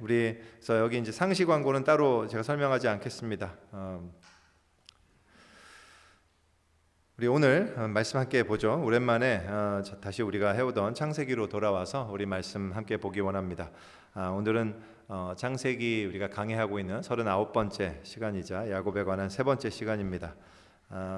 그래서 여기 이제 상시 광고는 따로 제가 설명하지 않겠습니다. 우리 오늘 말씀 함께 보죠. 오랜만에 다시 우리가 해오던 창세기로 돌아와서 우리 말씀 함께 보기 원합니다. 오늘은 창세기 우리가 강해하고 있는 39번째 시간이자 야곱에 관한 세 번째 시간입니다.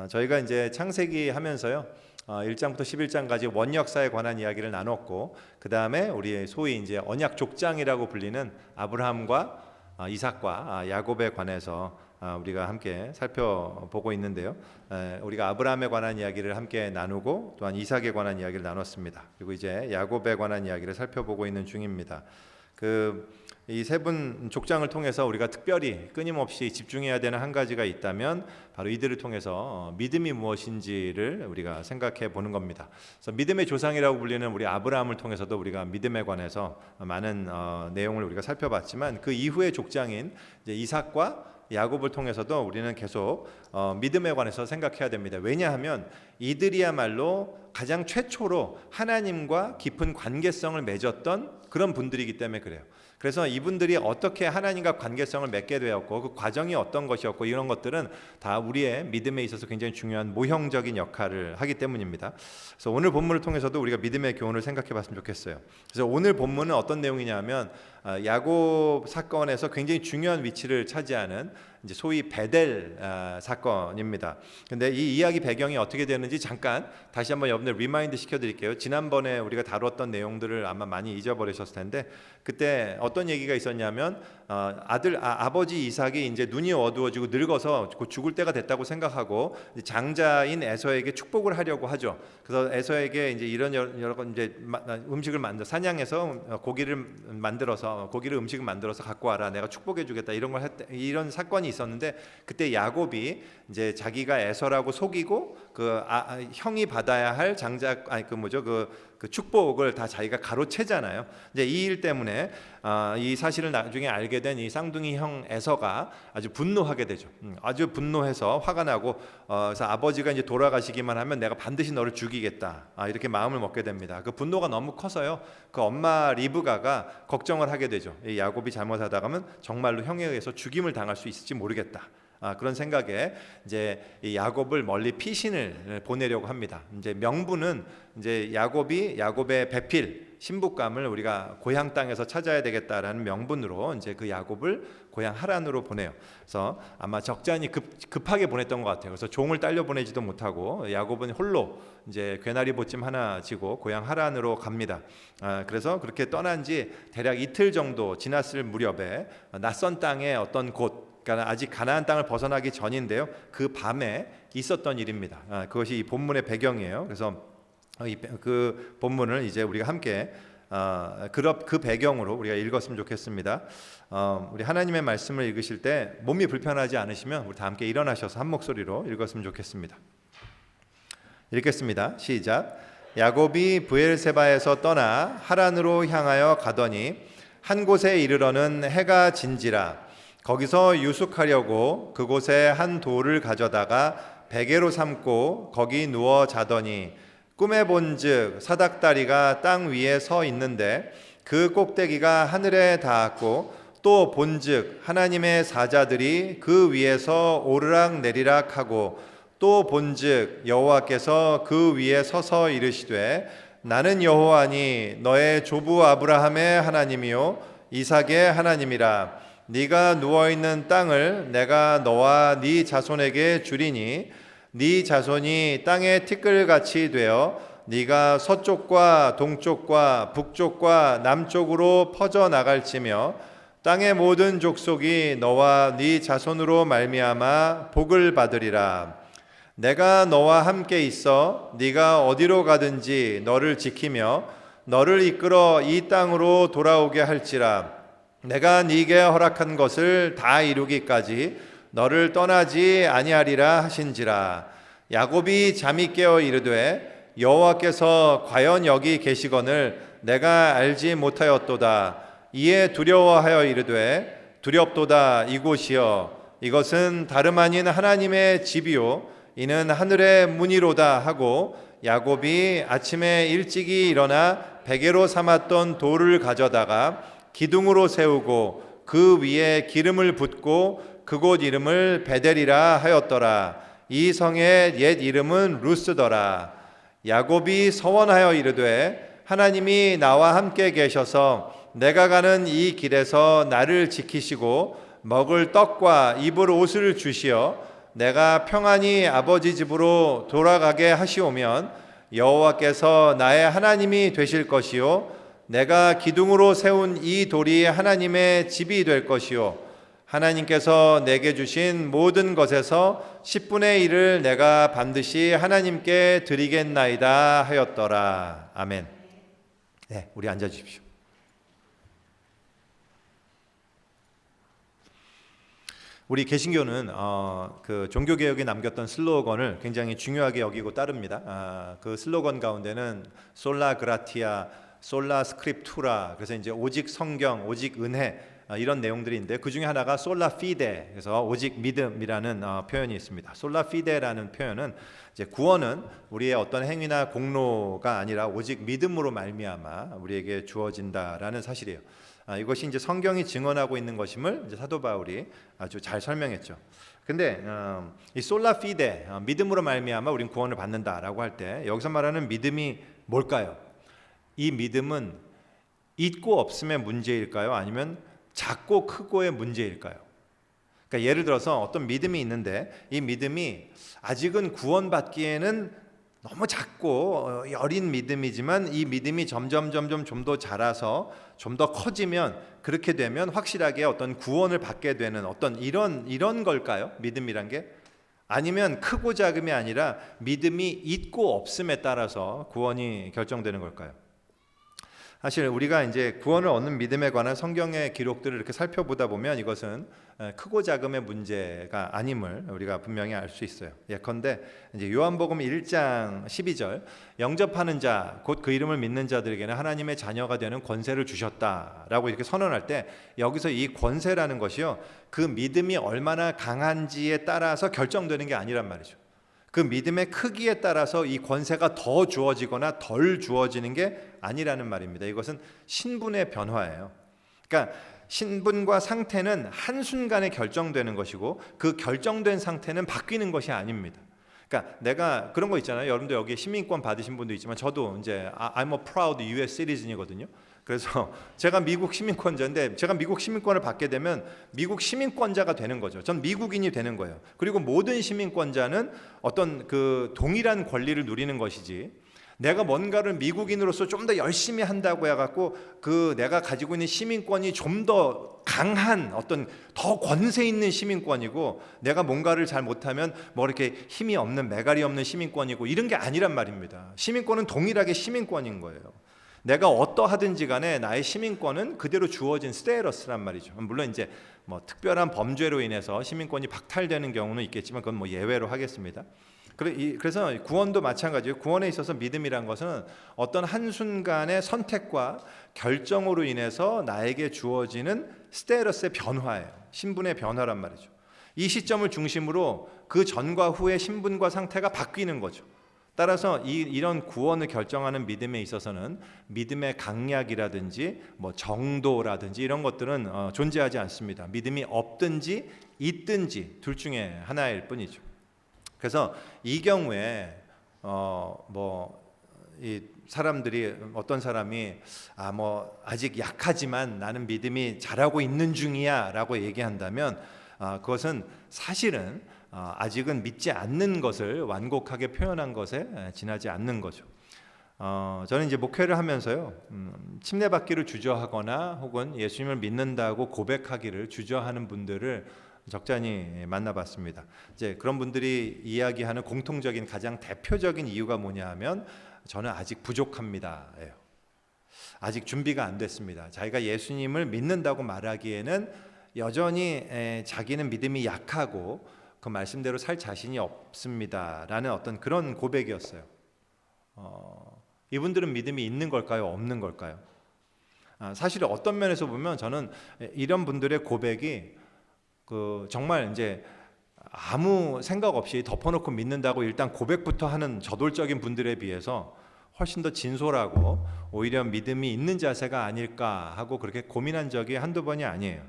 저희가 이제 창세기 하면서요 1장부터 11장까지 원역사에 관한 이야기를 나눴고, 그 다음에 우리 소위 이제 언약 족장이라고 불리는 아브라함과 이삭과 야곱에 관해서 우리가 함께 살펴보고 있는데요. 우리가 아브라함에 관한 이야기를 함께 나누고 또한 이삭에 관한 이야기를 나눴습니다. 그리고 이제 야곱에 관한 이야기를 살펴보고 있는 중입니다. 이 세 분 족장을 통해서 우리가 특별히 끊임없이 집중해야 되는 한 가지가 있다면 바로 이들을 통해서 믿음이 무엇인지를 우리가 생각해 보는 겁니다. 그래서 믿음의 조상이라고 불리는 우리 아브라함을 통해서도 우리가 믿음에 관해서 많은 내용을 우리가 살펴봤지만, 그 이후의 족장인 이제 이삭과 야곱을 통해서도 우리는 계속 믿음에 관해서 생각해야 됩니다. 왜냐하면 이들이야말로 가장 최초로 하나님과 깊은 관계성을 맺었던 그런 분들이기 때문에 그래요. 그래서 이분들이 어떻게 하나님과 관계성을 맺게 되었고 그 과정이 어떤 것이었고 이런 것들은 다 우리의 믿음에 있어서 굉장히 중요한 모형적인 역할을 하기 때문입니다. 그래서 오늘 본문을 통해서도 우리가 믿음의 교훈을 생각해 봤으면 좋겠어요. 그래서 오늘 본문은 어떤 내용이냐면 야곱 사건에서 굉장히 중요한 위치를 차지하는 이제 소위 베델 사건입니다. 근데 이 이야기 배경이 어떻게 되는지 잠깐 다시 한번 여러분들 리마인드 시켜드릴게요. 지난번에 우리가 다뤘던 내용들을 아마 많이 잊어버리셨을 텐데, 그때 어떤 얘기가 있었냐면 아버지 이삭이 이제 눈이 어두워지고 늙어서 곧 죽을 때가 됐다고 생각하고 장자인 에서에게 축복을 하려고 하죠. 그래서 에서에게 이제 이런 여러 이제 음식을 만들어 사냥해서 고기를 음식을 만들어서 갖고 와라, 내가 축복해 주겠다, 이런 사건이 있었는데, 그때 야곱이 이제 자기가 에서라고 속이고 형이 받아야 할 그 축복을 다 자기가 가로채잖아요. 이제 이 일 때문에 이 사실을 나중에 알게 된 이 쌍둥이 형 에서가 아주 분노하게 되죠. 아주 분노해서 화가 나고 그래서 아버지가 이제 돌아가시기만 하면 내가 반드시 너를 죽이겠다, 이렇게 마음을 먹게 됩니다. 그 분노가 너무 커서요 그 엄마 리브가가 걱정을 하게 되죠. 이 야곱이 잘못하다가면 정말로 형에 의해서 죽임을 당할 수 있을지 모르겠다. 그런 생각에 이제 이 야곱을 멀리 피신을 보내려고 합니다. 이제 명분은 이제 야곱의 배필 신부감을 우리가 고향 땅에서 찾아야 되겠다라는 명분으로 이제 그 야곱을 고향 하란으로 보내요. 그래서 아마 적잖이 급하게 보냈던 것 같아요. 그래서 종을 딸려 보내지도 못하고 야곱은 홀로 이제 괴나리 보찜 하나 지고 고향 하란으로 갑니다. 그래서 그렇게 떠난 지 대략 이틀 정도 지났을 무렵에 낯선 땅의 어떤 곳, 그러니까 아직 가나안 땅을 벗어나기 전인데요, 그 밤에 있었던 일입니다. 그것이 이 본문의 배경이에요. 그래서 그 본문을 이제 우리가 함께 그 배경으로 우리가 읽었으면 좋겠습니다. 우리 하나님의 말씀을 읽으실 때 몸이 불편하지 않으시면 우리 다 함께 일어나셔서 한 목소리로 읽었으면 좋겠습니다. 읽겠습니다. 시작. 야곱이 브엘세바에서 떠나 하란으로 향하여 가더니 한 곳에 이르러는 해가 진지라. 거기서 유숙하려고 그곳에 한 돌을 가져다가 베개로 삼고 거기 누워 자더니 꿈에 본즉 사닥다리가 땅 위에 서 있는데 그 꼭대기가 하늘에 닿았고, 또 본즉 하나님의 사자들이 그 위에서 오르락 내리락 하고, 또 본즉 여호와께서 그 위에 서서 이르시되 나는 여호와니 너의 조부 아브라함의 하나님이요 이삭의 하나님이라. 네가 누워있는 땅을 내가 너와 네 자손에게 주리니 네 자손이 땅의 티끌같이 되어 네가 서쪽과 동쪽과 북쪽과 남쪽으로 퍼져 나갈지며 땅의 모든 족속이 너와 네 자손으로 말미암아 복을 받으리라. 내가 너와 함께 있어 네가 어디로 가든지 너를 지키며 너를 이끌어 이 땅으로 돌아오게 할지라. 내가 네게 허락한 것을 다 이루기까지 너를 떠나지 아니하리라 하신지라. 야곱이 잠이 깨어 이르되 여호와께서 과연 여기 계시거늘 내가 알지 못하였도다. 이에 두려워하여 이르되 두렵도다 이곳이여 이것은 다름 아닌 하나님의 집이요 이는 하늘의 문이로다 하고, 야곱이 아침에 일찍이 일어나 베개로 삼았던 돌을 가져다가 기둥으로 세우고 그 위에 기름을 붓고 그곳 이름을 베델이라 하였더라. 이 성의 옛 이름은 루스더라. 야곱이 서원하여 이르되 하나님이 나와 함께 계셔서 내가 가는 이 길에서 나를 지키시고 먹을 떡과 입을 옷을 주시어 내가 평안히 아버지 집으로 돌아가게 하시오면 여호와께서 나의 하나님이 되실 것이요 내가 기둥으로 세운 이 돌이 하나님의 집이 될 것이요 하나님께서 내게 주신 모든 것에서 10분의 1을 내가 반드시 하나님께 드리겠나이다 하였더라. 아멘. 네, 우리 앉아 주십시오. 우리 개신교는 그 종교개혁에 남겼던 슬로건을 굉장히 중요하게 여기고 따릅니다. 그 슬로건 가운데는 솔라 그라티아, 솔라 스크립투라, 그래서 이제 오직 성경, 오직 은혜 이런 내용들이 있는데 그 중에 하나가 솔라 피데, 그래서 오직 믿음이라는 표현이 있습니다. 솔라 피데라는 표현은 이제 구원은 우리의 어떤 행위나 공로가 아니라 오직 믿음으로 말미암아 우리에게 주어진다라는 사실이에요. 이것이 이제 성경이 증언하고 있는 것임을 이제 사도 바울이 아주 잘 설명했죠. 근데 이 솔라 피데, 믿음으로 말미암아 우리는 구원을 받는다라고 할 때 여기서 말하는 믿음이 뭘까요? 이 믿음은 있고 없음의 문제일까요? 아니면 작고 크고의 문제일까요? 그러니까 예를 들어서 어떤 믿음이 있는데 이 믿음이 아직은 구원받기에는 너무 작고 여린 믿음이지만 이 믿음이 점점 좀 더 자라서 좀 더 커지면 그렇게 되면 확실하게 어떤 구원을 받게 되는 어떤 이런 걸까요? 믿음이란 게? 아니면 크고 작음이 아니라 믿음이 있고 없음에 따라서 구원이 결정되는 걸까요? 사실 우리가 이제 구원을 얻는 믿음에 관한 성경의 기록들을 이렇게 살펴보다 보면 이것은 크고 작음의 문제가 아님을 우리가 분명히 알 수 있어요. 예컨대 이제 요한복음 1장 12절 영접하는 자 곧 그 이름을 믿는 자들에게는 하나님의 자녀가 되는 권세를 주셨다라고 이렇게 선언할 때 여기서 이 권세라는 것이요 그 믿음이 얼마나 강한지에 따라서 결정되는 게 아니란 말이죠. 그 믿음의 크기에 따라서 이 권세가 더 주어지거나 덜 주어지는 게 아니라는 말입니다. 이것은 신분의 변화예요. 그러니까 신분과 상태는 한순간에 결정되는 것이고 그 결정된 상태는 바뀌는 것이 아닙니다. 그러니까 내가 그런 거 있잖아요. 여러분도 여기 시민권 받으신 분도 있지만 저도 이제 I'm a proud US citizen이거든요. 그래서 제가 미국 시민권자인데 제가 미국 시민권을 받게 되면 미국 시민권자가 되는 거죠. 전 미국인이 되는 거예요. 그리고 모든 시민권자는 어떤 그 동일한 권리를 누리는 것이지 내가 뭔가를 미국인으로서 좀 더 열심히 한다고 해갖고 그 내가 가지고 있는 시민권이 좀 더 강한 어떤 더 권세 있는 시민권이고 내가 뭔가를 잘 못하면 뭐 이렇게 힘이 없는 매갈이 없는 시민권이고 이런 게 아니란 말입니다. 시민권은 동일하게 시민권인 거예요. 내가 어떠하든지 간에 나의 시민권은 그대로 주어진 스테이러스란 말이죠. 물론 이제 뭐 특별한 범죄로 인해서 시민권이 박탈되는 경우는 있겠지만 그건 뭐 예외로 하겠습니다. 그래서 구원도 마찬가지예요. 구원에 있어서 믿음이란 것은 어떤 한순간의 선택과 결정으로 인해서 나에게 주어지는 스테이러스의 변화예요. 신분의 변화란 말이죠. 이 시점을 중심으로 그 전과 후의 신분과 상태가 바뀌는 거죠. 따라서 이런 구원을 결정하는 믿음에 있어서는 믿음의 강약이라든지 뭐 정도라든지 이런 것들은 존재하지 않습니다. 믿음이 없든지 있든지 둘 중에 하나일 뿐이죠. 그래서 이 경우에 이 사람들이 어떤 사람이 아직 약하지만 나는 믿음이 자라고 있는 중이야라고 얘기한다면 그것은 사실은 아직은 믿지 않는 것을 완곡하게 표현한 것에 지나지 않는 거죠. 저는 이제 목회를 하면서요 침례받기를 주저하거나 혹은 예수님을 믿는다고 고백하기를 주저하는 분들을 적잖이 만나봤습니다. 이제 그런 분들이 이야기하는 공통적인 가장 대표적인 이유가 뭐냐 하면 저는 아직 부족합니다예요. 아직 준비가 안 됐습니다. 자기가 예수님을 믿는다고 말하기에는 여전히 자기는 믿음이 약하고 그 말씀대로 살 자신이 없습니다라는 어떤 그런 고백이었어요. 이분들은 믿음이 있는 걸까요? 없는 걸까요? 사실 어떤 면에서 보면 저는 이런 분들의 고백이 정말 이제 아무 생각 없이 덮어놓고 믿는다고 일단 고백부터 하는 저돌적인 분들에 비해서 훨씬 더 진솔하고 오히려 믿음이 있는 자세가 아닐까 하고 그렇게 고민한 적이 한두 번이 아니에요.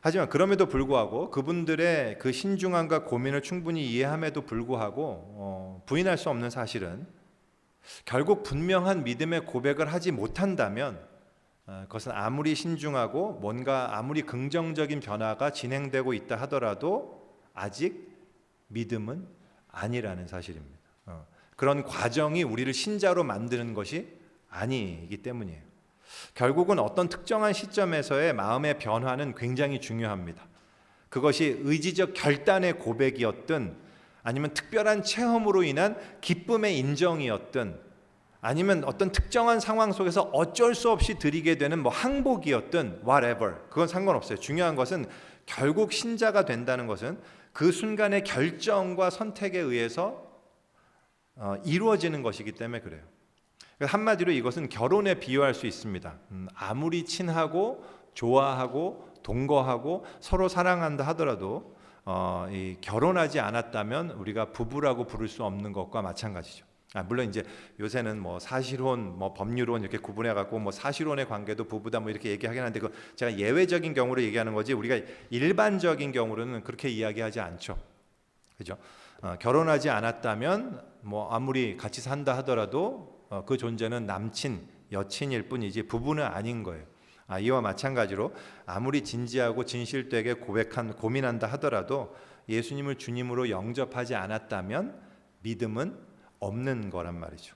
하지만 그럼에도 불구하고 그분들의 그 신중함과 고민을 충분히 이해함에도 불구하고 부인할 수 없는 사실은 결국 분명한 믿음의 고백을 하지 못한다면 그것은 아무리 신중하고 뭔가 아무리 긍정적인 변화가 진행되고 있다 하더라도 아직 믿음은 아니라는 사실입니다. 그런 과정이 우리를 신자로 만드는 것이 아니기 때문이에요. 결국은 어떤 특정한 시점에서의 마음의 변화는 굉장히 중요합니다. 그것이 의지적 결단의 고백이었든 아니면 특별한 체험으로 인한 기쁨의 인정이었든 아니면 어떤 특정한 상황 속에서 어쩔 수 없이 드리게 되는 항복이었든 whatever 그건 상관없어요. 중요한 것은 결국 신자가 된다는 것은 그 순간의 결정과 선택에 의해서 이루어지는 것이기 때문에 그래요. 한마디로 이것은 결혼에 비유할 수 있습니다. 아무리 친하고 좋아하고 동거하고 서로 사랑한다 하더라도 이 결혼하지 않았다면 우리가 부부라고 부를 수 없는 것과 마찬가지죠. 물론 이제 요새는 사실혼, 법률혼 이렇게 구분해 갖고 사실혼의 관계도 부부다 이렇게 얘기하긴 하는데 그 제가 예외적인 경우로 얘기하는 거지 우리가 일반적인 경우로는 그렇게 이야기하지 않죠. 그죠? 결혼하지 않았다면 아무리 같이 산다 하더라도 그 존재는 남친, 여친일 뿐이지 부부는 아닌 거예요. 이와 마찬가지로 아무리 진지하고 진실되게 고민한다 하더라도 예수님을 주님으로 영접하지 않았다면 믿음은 없는 거란 말이죠.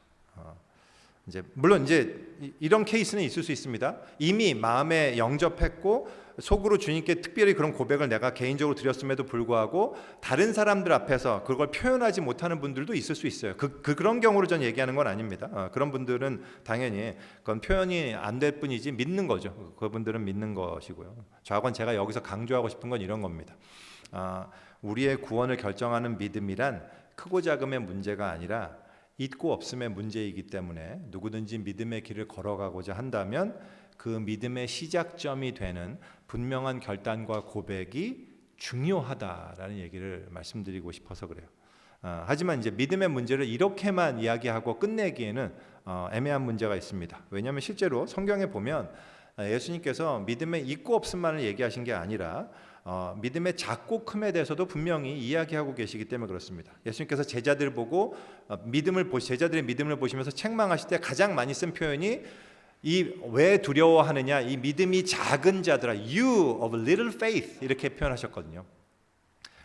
물론 이런 케이스는 있을 수 있습니다. 이미 마음에 영접했고 속으로 주님께 특별히 그런 고백을 내가 개인적으로 드렸음에도 불구하고 다른 사람들 앞에서 그걸 표현하지 못하는 분들도 있을 수 있어요. 그런 경우로 전 얘기하는 건 아닙니다. 그런 분들은 당연히 그건 표현이 안 될 뿐이지 믿는 거죠. 그분들은 믿는 것이고요. 저하고는 제가 여기서 강조하고 싶은 건 이런 겁니다. 우리의 구원을 결정하는 믿음이란 크고 작음의 문제가 아니라 있고 없음의 문제이기 때문에 누구든지 믿음의 길을 걸어가고자 한다면 그 믿음의 시작점이 되는 분명한 결단과 고백이 중요하다라는 얘기를 말씀드리고 싶어서 그래요. 하지만 이제 믿음의 문제를 이렇게만 이야기하고 끝내기에는 애매한 문제가 있습니다. 왜냐하면 실제로 성경에 보면 예수님께서 믿음의 있고 없음만을 얘기하신 게 아니라 믿음의 작고 큼에 대해서도 분명히 이야기하고 계시기 때문에 그렇습니다. 예수님께서 제자들의 믿음을 보시면서 책망하실 때 가장 많이 쓴 표현이 왜 두려워하느냐, 이 믿음이 작은 자들아, you of little faith 이렇게 표현하셨거든요.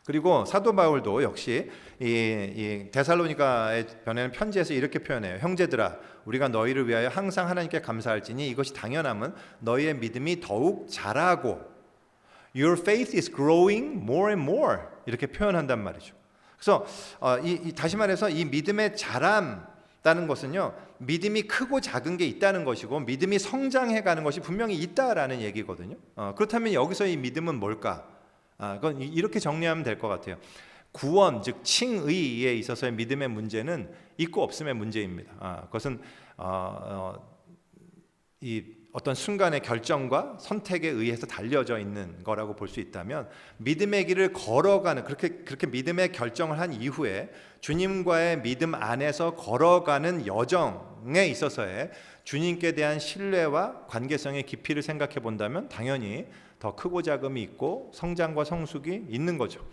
그리고 사도 바울도 역시 이 데살로니가에 보내는 편지에서 이렇게 표현해요. 형제들아, 우리가 너희를 위하여 항상 하나님께 감사할지니 이것이 당연함은 너희의 믿음이 더욱 자라고 your faith is growing more and more 이렇게 표현한단 말이죠. 그래서 다시 말해서 이 믿음의 자람다는 것은요, 믿음이 크고 작은 게 있다는 것이고 믿음이 성장해가는 것이 분명히 있다라는 얘기거든요. 그렇다면 여기서 이 믿음은 뭘까? 그건 이렇게 정리하면 될 것 같아요. 구원, 즉 칭의에 있어서의 믿음의 문제는 있고 없음의 문제입니다. 그것은 이 어떤 순간의 결정과 선택에 의해서 달려져 있는 거라고 볼 수 있다면 믿음의 길을 걸어가는 그렇게 믿음의 결정을 한 이후에 주님과의 믿음 안에서 걸어가는 여정에 있어서의 주님께 대한 신뢰와 관계성의 깊이를 생각해 본다면 당연히 더 크고 작음이 있고 성장과 성숙이 있는 거죠.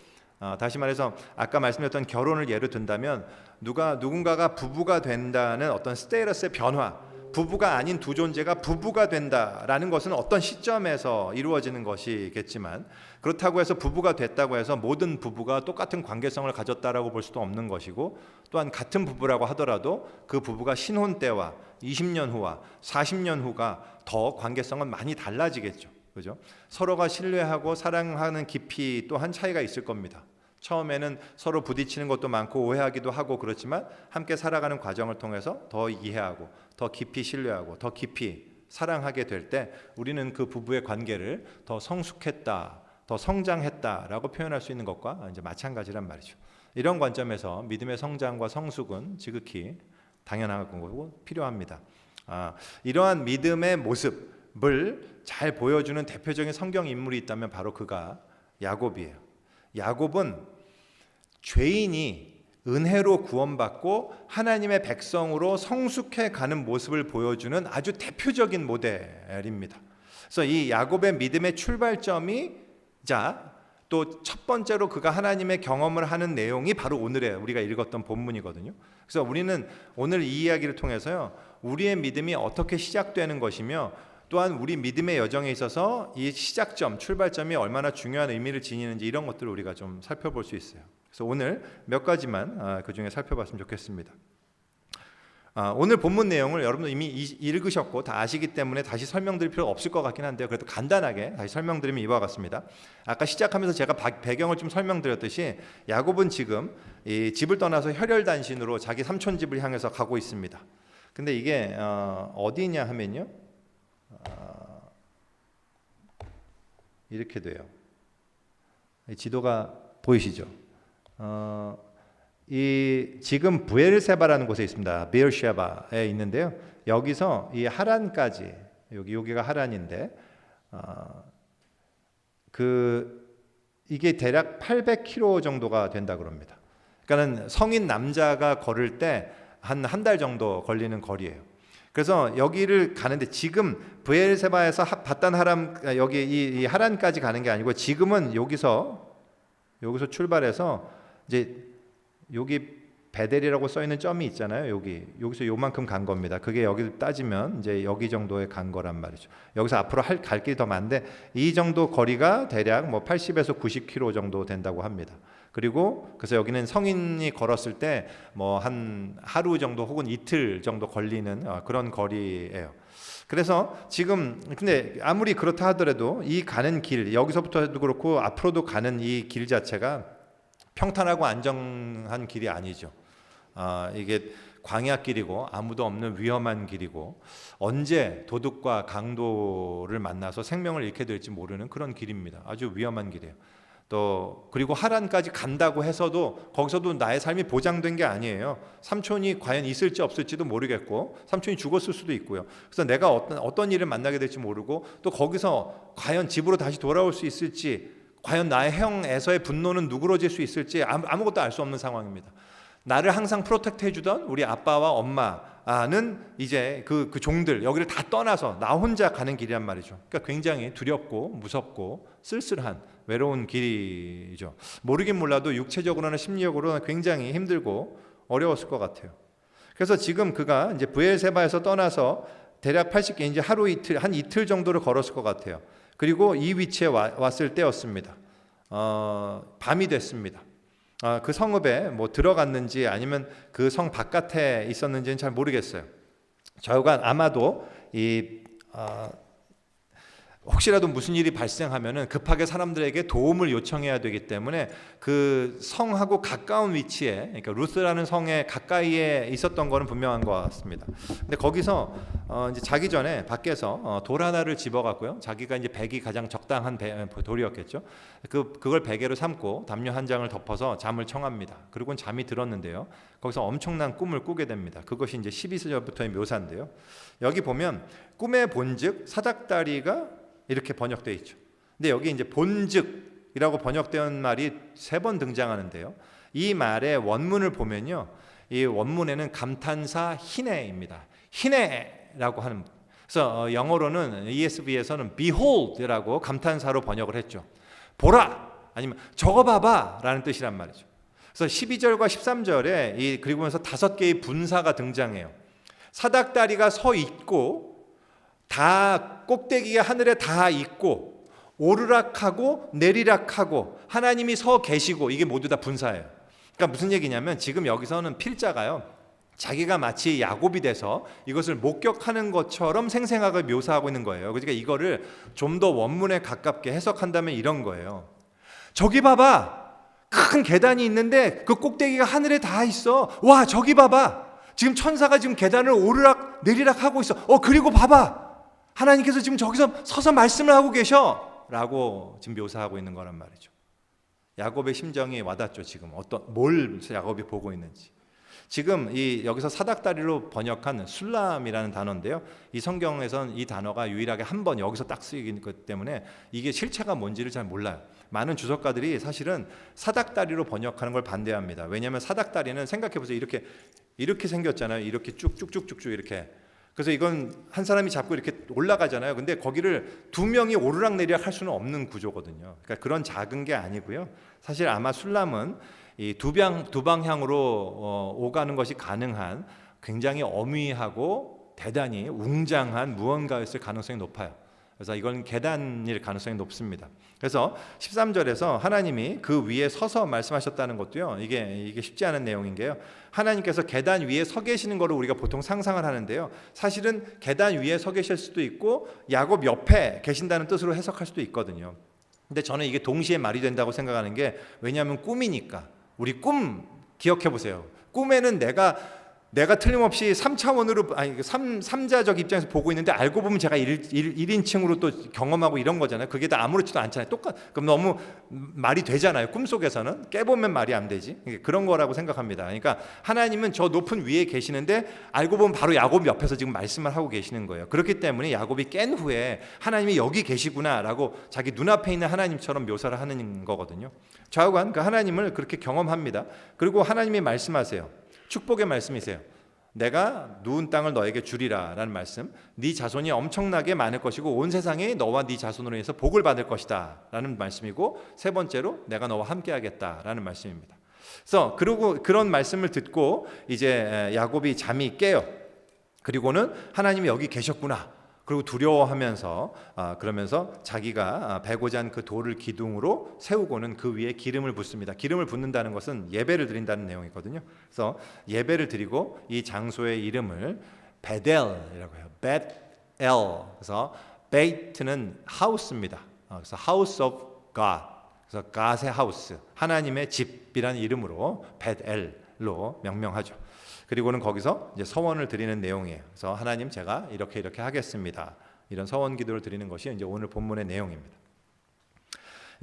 다시 말해서 아까 말씀드렸던 결혼을 예로 든다면 누군가가 부부가 된다는 어떤 스테이러스의 변화, 부부가 아닌 두 존재가 부부가 된다라는 것은 어떤 시점에서 이루어지는 것이겠지만 그렇다고 해서 부부가 됐다고 해서 모든 부부가 똑같은 관계성을 가졌다라고 볼 수도 없는 것이고 또한 같은 부부라고 하더라도 그 부부가 신혼 때와 20년 후와 40년 후가 더 관계성은 많이 달라지겠죠. 그죠? 서로가 신뢰하고 사랑하는 깊이 또한 차이가 있을 겁니다. 처음에는 서로 부딪히는 것도 많고 오해하기도 하고 그렇지만 함께 살아가는 과정을 통해서 더 이해하고 더 깊이 신뢰하고 더 깊이 사랑하게 될 때 우리는 그 부부의 관계를 더 성숙했다, 더 성장했다라고 표현할 수 있는 것과 이제 마찬가지란 말이죠. 이런 관점에서 믿음의 성장과 성숙은 지극히 당연한 거고 필요합니다. 이러한 믿음의 모습을 잘 보여주는 대표적인 성경 인물이 있다면 바로 그가 야곱이에요. 야곱은 죄인이 은혜로 구원받고 하나님의 백성으로 성숙해 가는 모습을 보여주는 아주 대표적인 모델입니다. 그래서 이 야곱의 믿음의 출발점이 또 첫 번째로 그가 하나님의 경험을 하는 내용이 바로 오늘의 우리가 읽었던 본문이거든요. 그래서 우리는 오늘 이 이야기를 통해서요, 우리의 믿음이 어떻게 시작되는 것이며 또한 우리 믿음의 여정에 있어서 이 시작점, 출발점이 얼마나 중요한 의미를 지니는지 이런 것들을 우리가 좀 살펴볼 수 있어요. 그래서 오늘 몇 가지만 그 중에 살펴봤으면 좋겠습니다. 오늘 본문 내용을 여러분들 이미 읽으셨고 다 아시기 때문에 다시 설명드릴 필요 없을 것 같긴 한데요. 그래도 간단하게 다시 설명드리면 이와 같습니다. 아까 시작하면서 제가 배경을 좀 설명드렸듯이 야곱은 지금 이 집을 떠나서 혈혈단신으로 자기 삼촌 집을 향해서 가고 있습니다. 근데 이게 어디냐 하면요, 이렇게 돼요. 지도가 보이시죠? 이 지금 브엘세바라는 곳에 있습니다. 베르셰바에 있는데요. 여기서 이 하란까지, 여기가 하란인데 이게 대략 800km 정도가 된다 그럽니다. 그러니까는 성인 남자가 걸을 때 한 달 정도 걸리는 거리예요. 그래서 여기를 가는데 지금 브엘세바에서 바단 하람 여기 이 하란까지 가는 게 아니고 지금은 여기서 출발해서 이제 여기 베델이라고 써 있는 점이 있잖아요. 여기서 요만큼 간 겁니다. 그게 여기를 따지면 이제 여기 정도에 간 거란 말이죠. 여기서 앞으로 갈 길이 더 많은데 이 정도 거리가 대략 뭐 80에서 90km 정도 된다고 합니다. 그리고 그래서 여기는 성인이 걸었을 때 뭐 한 하루 정도 혹은 이틀 정도 걸리는 그런 거리예요. 그래서 지금 근데 아무리 그렇다 하더라도 이 가는 길, 여기서부터도 그렇고 앞으로도 가는 이 길 자체가 평탄하고 안정한 길이 아니죠. 이게 광야길이고 아무도 없는 위험한 길이고 언제 도둑과 강도를 만나서 생명을 잃게 될지 모르는 그런 길입니다. 아주 위험한 길이에요. 또 그리고 하란까지 간다고 해서도 거기서도 나의 삶이 보장된 게 아니에요. 삼촌이 과연 있을지 없을지도 모르겠고 삼촌이 죽었을 수도 있고요. 그래서 내가 어떤 일을 만나게 될지 모르고 또 거기서 과연 집으로 다시 돌아올 수 있을지, 과연 나의 형 에서의 분노는 누그러질 수 있을지 아무것도 알 수 없는 상황입니다. 나를 항상 프로텍트 해주던 우리 아빠와 엄마는 이제 그 종들 여기를 다 떠나서 나 혼자 가는 길이란 말이죠. 그러니까 굉장히 두렵고 무섭고 쓸쓸한 외로운 길이죠. 모르긴 몰라도 육체적으로나 심리적으로나 굉장히 힘들고 어려웠을 것 같아요. 그래서 지금 그가 이제 브엘세바에서 떠나서 대략 80개 이제 하루 이틀 한 이틀 정도를 걸었을 것 같아요. 그리고 이 위치에 왔을 때였습니다. 밤이 됐습니다. 그 성읍에 뭐 들어갔는지 아니면 그 성 바깥에 있었는지는 잘 모르겠어요. 저희가 아마도 혹시라도 무슨 일이 발생하면은 급하게 사람들에게 도움을 요청해야 되기 때문에 그 성하고 가까운 위치에, 그러니까 루스라는 성에 가까이에 있었던 거는 분명한 것 같습니다. 근데 거기서 이제 자기 전에 밖에서 돌 하나를 집어갖고요, 자기가 이제 베기 가장 적당한 돌이었겠죠. 그걸 베개로 삼고 담요 한 장을 덮어서 잠을 청합니다. 그리고는 잠이 들었는데요, 거기서 엄청난 꿈을 꾸게 됩니다. 그것이 이제 12절부터의 묘사인데요. 여기 보면 꿈의 본즉 사닥다리가 이렇게 번역되어 있죠. 근데 여기 이제 본즉이라고 번역된 말이 3번 등장하는데요. 이 말의 원문을 보면요, 이 원문에는 감탄사 히네입니다. 히네라고 하는, 그래서 영어로는 ESV에서는 behold라고 감탄사로 번역을 했죠. 보라 아니면 저거 봐봐라는 뜻이란 말이죠. 그래서 12절과 13절에 그리고면서 5개의 분사가 등장해요. 사닥다리가 서 있고 다 꼭대기가 하늘에 다 있고 오르락하고 내리락하고 하나님이 서 계시고, 이게 모두 다 분사예요. 그러니까 무슨 얘기냐면 지금 여기서는 필자가요, 자기가 마치 야곱이 돼서 이것을 목격하는 것처럼 생생하게 묘사하고 있는 거예요. 그러니까 이거를 좀 더 원문에 가깝게 해석한다면 이런 거예요. 저기 봐봐, 큰 계단이 있는데 그 꼭대기가 하늘에 다 있어. 와, 저기 봐봐, 지금 천사가 지금 계단을 오르락 내리락 하고 있어. 그리고 봐봐, 하나님께서 지금 저기서 서서 말씀을 하고 계셔 라고 지금 묘사하고 있는 거란 말이죠. 야곱의 심정이 와닿죠. 지금 뭘 야곱이 보고 있는지. 지금 이 여기서 사닥다리로 번역한 술람이라는 단어인데요. 이 성경에선 이 단어가 유일하게 한 번 여기서 딱 쓰이기 때문에 이게 실체가 뭔지를 잘 몰라요. 많은 주석가들이 사실은 사닥다리로 번역하는 걸 반대합니다. 왜냐하면 사닥다리는 생각해 보세요. 이렇게 생겼잖아요. 이렇게 쭉쭉쭉쭉쭉 이렇게. 그래서 이건 한 사람이 잡고 이렇게 올라가잖아요. 근데 거기를 두 명이 오르락내리락 할 수는 없는 구조거든요. 그러니까 그런 작은 게 아니고요. 사실 아마 술람은 이 두 방향으로 오가는 것이 가능한 굉장히 어미하고 대단히 웅장한 무언가였을 가능성이 높아요. 그래서 이건 계단일 가능성이 높습니다. 그래서 13절에서 하나님이 그 위에 서서 말씀하셨다는 것도요. 이게 쉽지 않은 내용인 게요. 하나님께서 계단 위에 서 계시는 거를 우리가 보통 상상을 하는데요. 사실은 계단 위에 서 계실 수도 있고 야곱 옆에 계신다는 뜻으로 해석할 수도 있거든요. 근데 저는 이게 동시에 말이 된다고 생각하는 게, 왜냐하면 꿈이니까. 우리 꿈 기억해 보세요. 꿈에는 내가 틀림없이 3차원으로, 아니 3자적 입장에서 보고 있는데 알고 보면 제가 1인칭으로 또 경험하고 이런 거잖아요. 그게 다 아무렇지도 않잖아요. 그럼 너무 말이 되잖아요. 꿈속에서는 깨보면 말이 안 되지. 그런 거라고 생각합니다. 그러니까 하나님은 저 높은 위에 계시는데 알고 보면 바로 야곱 옆에서 지금 말씀을 하고 계시는 거예요. 그렇기 때문에 야곱이 깬 후에 하나님이 여기 계시구나라고 자기 눈앞에 있는 하나님처럼 묘사를 하는 거거든요. 좌우간 그 하나님을 그렇게 경험합니다. 그리고 하나님이 말씀하세요. 축복의 말씀이세요. 내가 누운 땅을 너에게 주리라 라는 말씀. 네 자손이 엄청나게 많을 것이고 온 세상이 너와 네 자손으로 인해서 복을 받을 것이다 라는 말씀이고, 세 번째로 내가 너와 함께 하겠다 라는 말씀입니다. 그래서 그런 말씀을 듣고 이제 야곱이 잠이 깨요. 그리고는 하나님이 여기 계셨구나. 그리고 두려워하면서 그러면서 자기가 베고자 한 그 돌을 기둥으로 세우고는 그 위에 기름을 붓습니다. 기름을 붓는다는 것은 예배를 드린다는 내용이거든요. 그래서 예배를 드리고 이 장소의 이름을 베델이라고 해요. 베델. 그래서 베이트는 하우스입니다. 그래서 House of God. 그래서 God의 하우스, 하나님의 집이라는 이름으로 베델로 명명하죠. 그리고는 거기서 이제 서원을 드리는 내용이에요. 그래서 하나님, 제가 이렇게 하겠습니다. 이런 서원 기도를 드리는 것이 이제 오늘 본문의 내용입니다.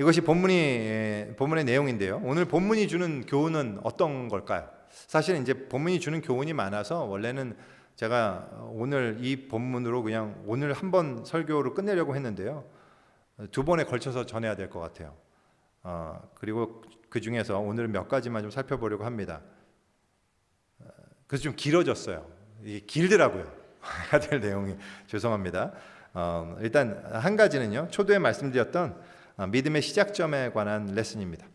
이것이 본문의 내용인데요. 오늘 본문이 주는 교훈은 어떤 걸까요? 사실 이제 본문이 주는 교훈이 많아서 원래는 제가 오늘 이 본문으로 그냥 오늘 한 번 설교를 끝내려고 했는데요. 두 번에 걸쳐서 전해야 될 것 같아요. 그리고 그 중에서 오늘 몇 가지만 좀 살펴보려고 합니다. 그래서 좀 길어졌어요. 이게 길더라고요. 해야 될 내용이. 죄송합니다. 일단 한 가지는요. 초두에 말씀드렸던 믿음의 시작점에 관한 레슨입니다.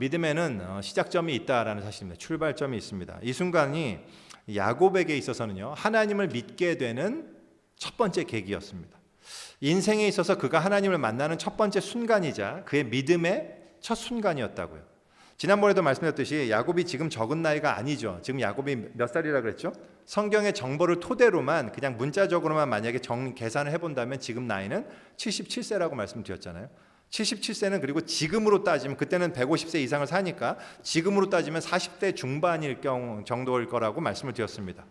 믿음에는 시작점이 있다라는 사실입니다. 출발점이 있습니다. 이 순간이 야곱에게 있어서는요. 하나님을 믿게 되는 첫 번째 계기였습니다. 인생에 있어서 그가 하나님을 만나는 첫 번째 순간이자 그의 믿음의 첫 순간이었다고요. 지난번에도 말씀드렸듯이 야곱이 지금 적은 나이가 아니죠. 지금 야곱이 몇 살이라 그랬죠? 성경의 정보를 토대로만 그냥 문자적으로만 만약에 계산을 해본다면 지금 나이는 77세라고 말씀드렸잖아요. 77세는 그리고 지금으로 따지면, 그때는 150세 이상을 사니까 지금으로 따지면 40대 중반일 정도일 거라고 말씀을 드렸습니다.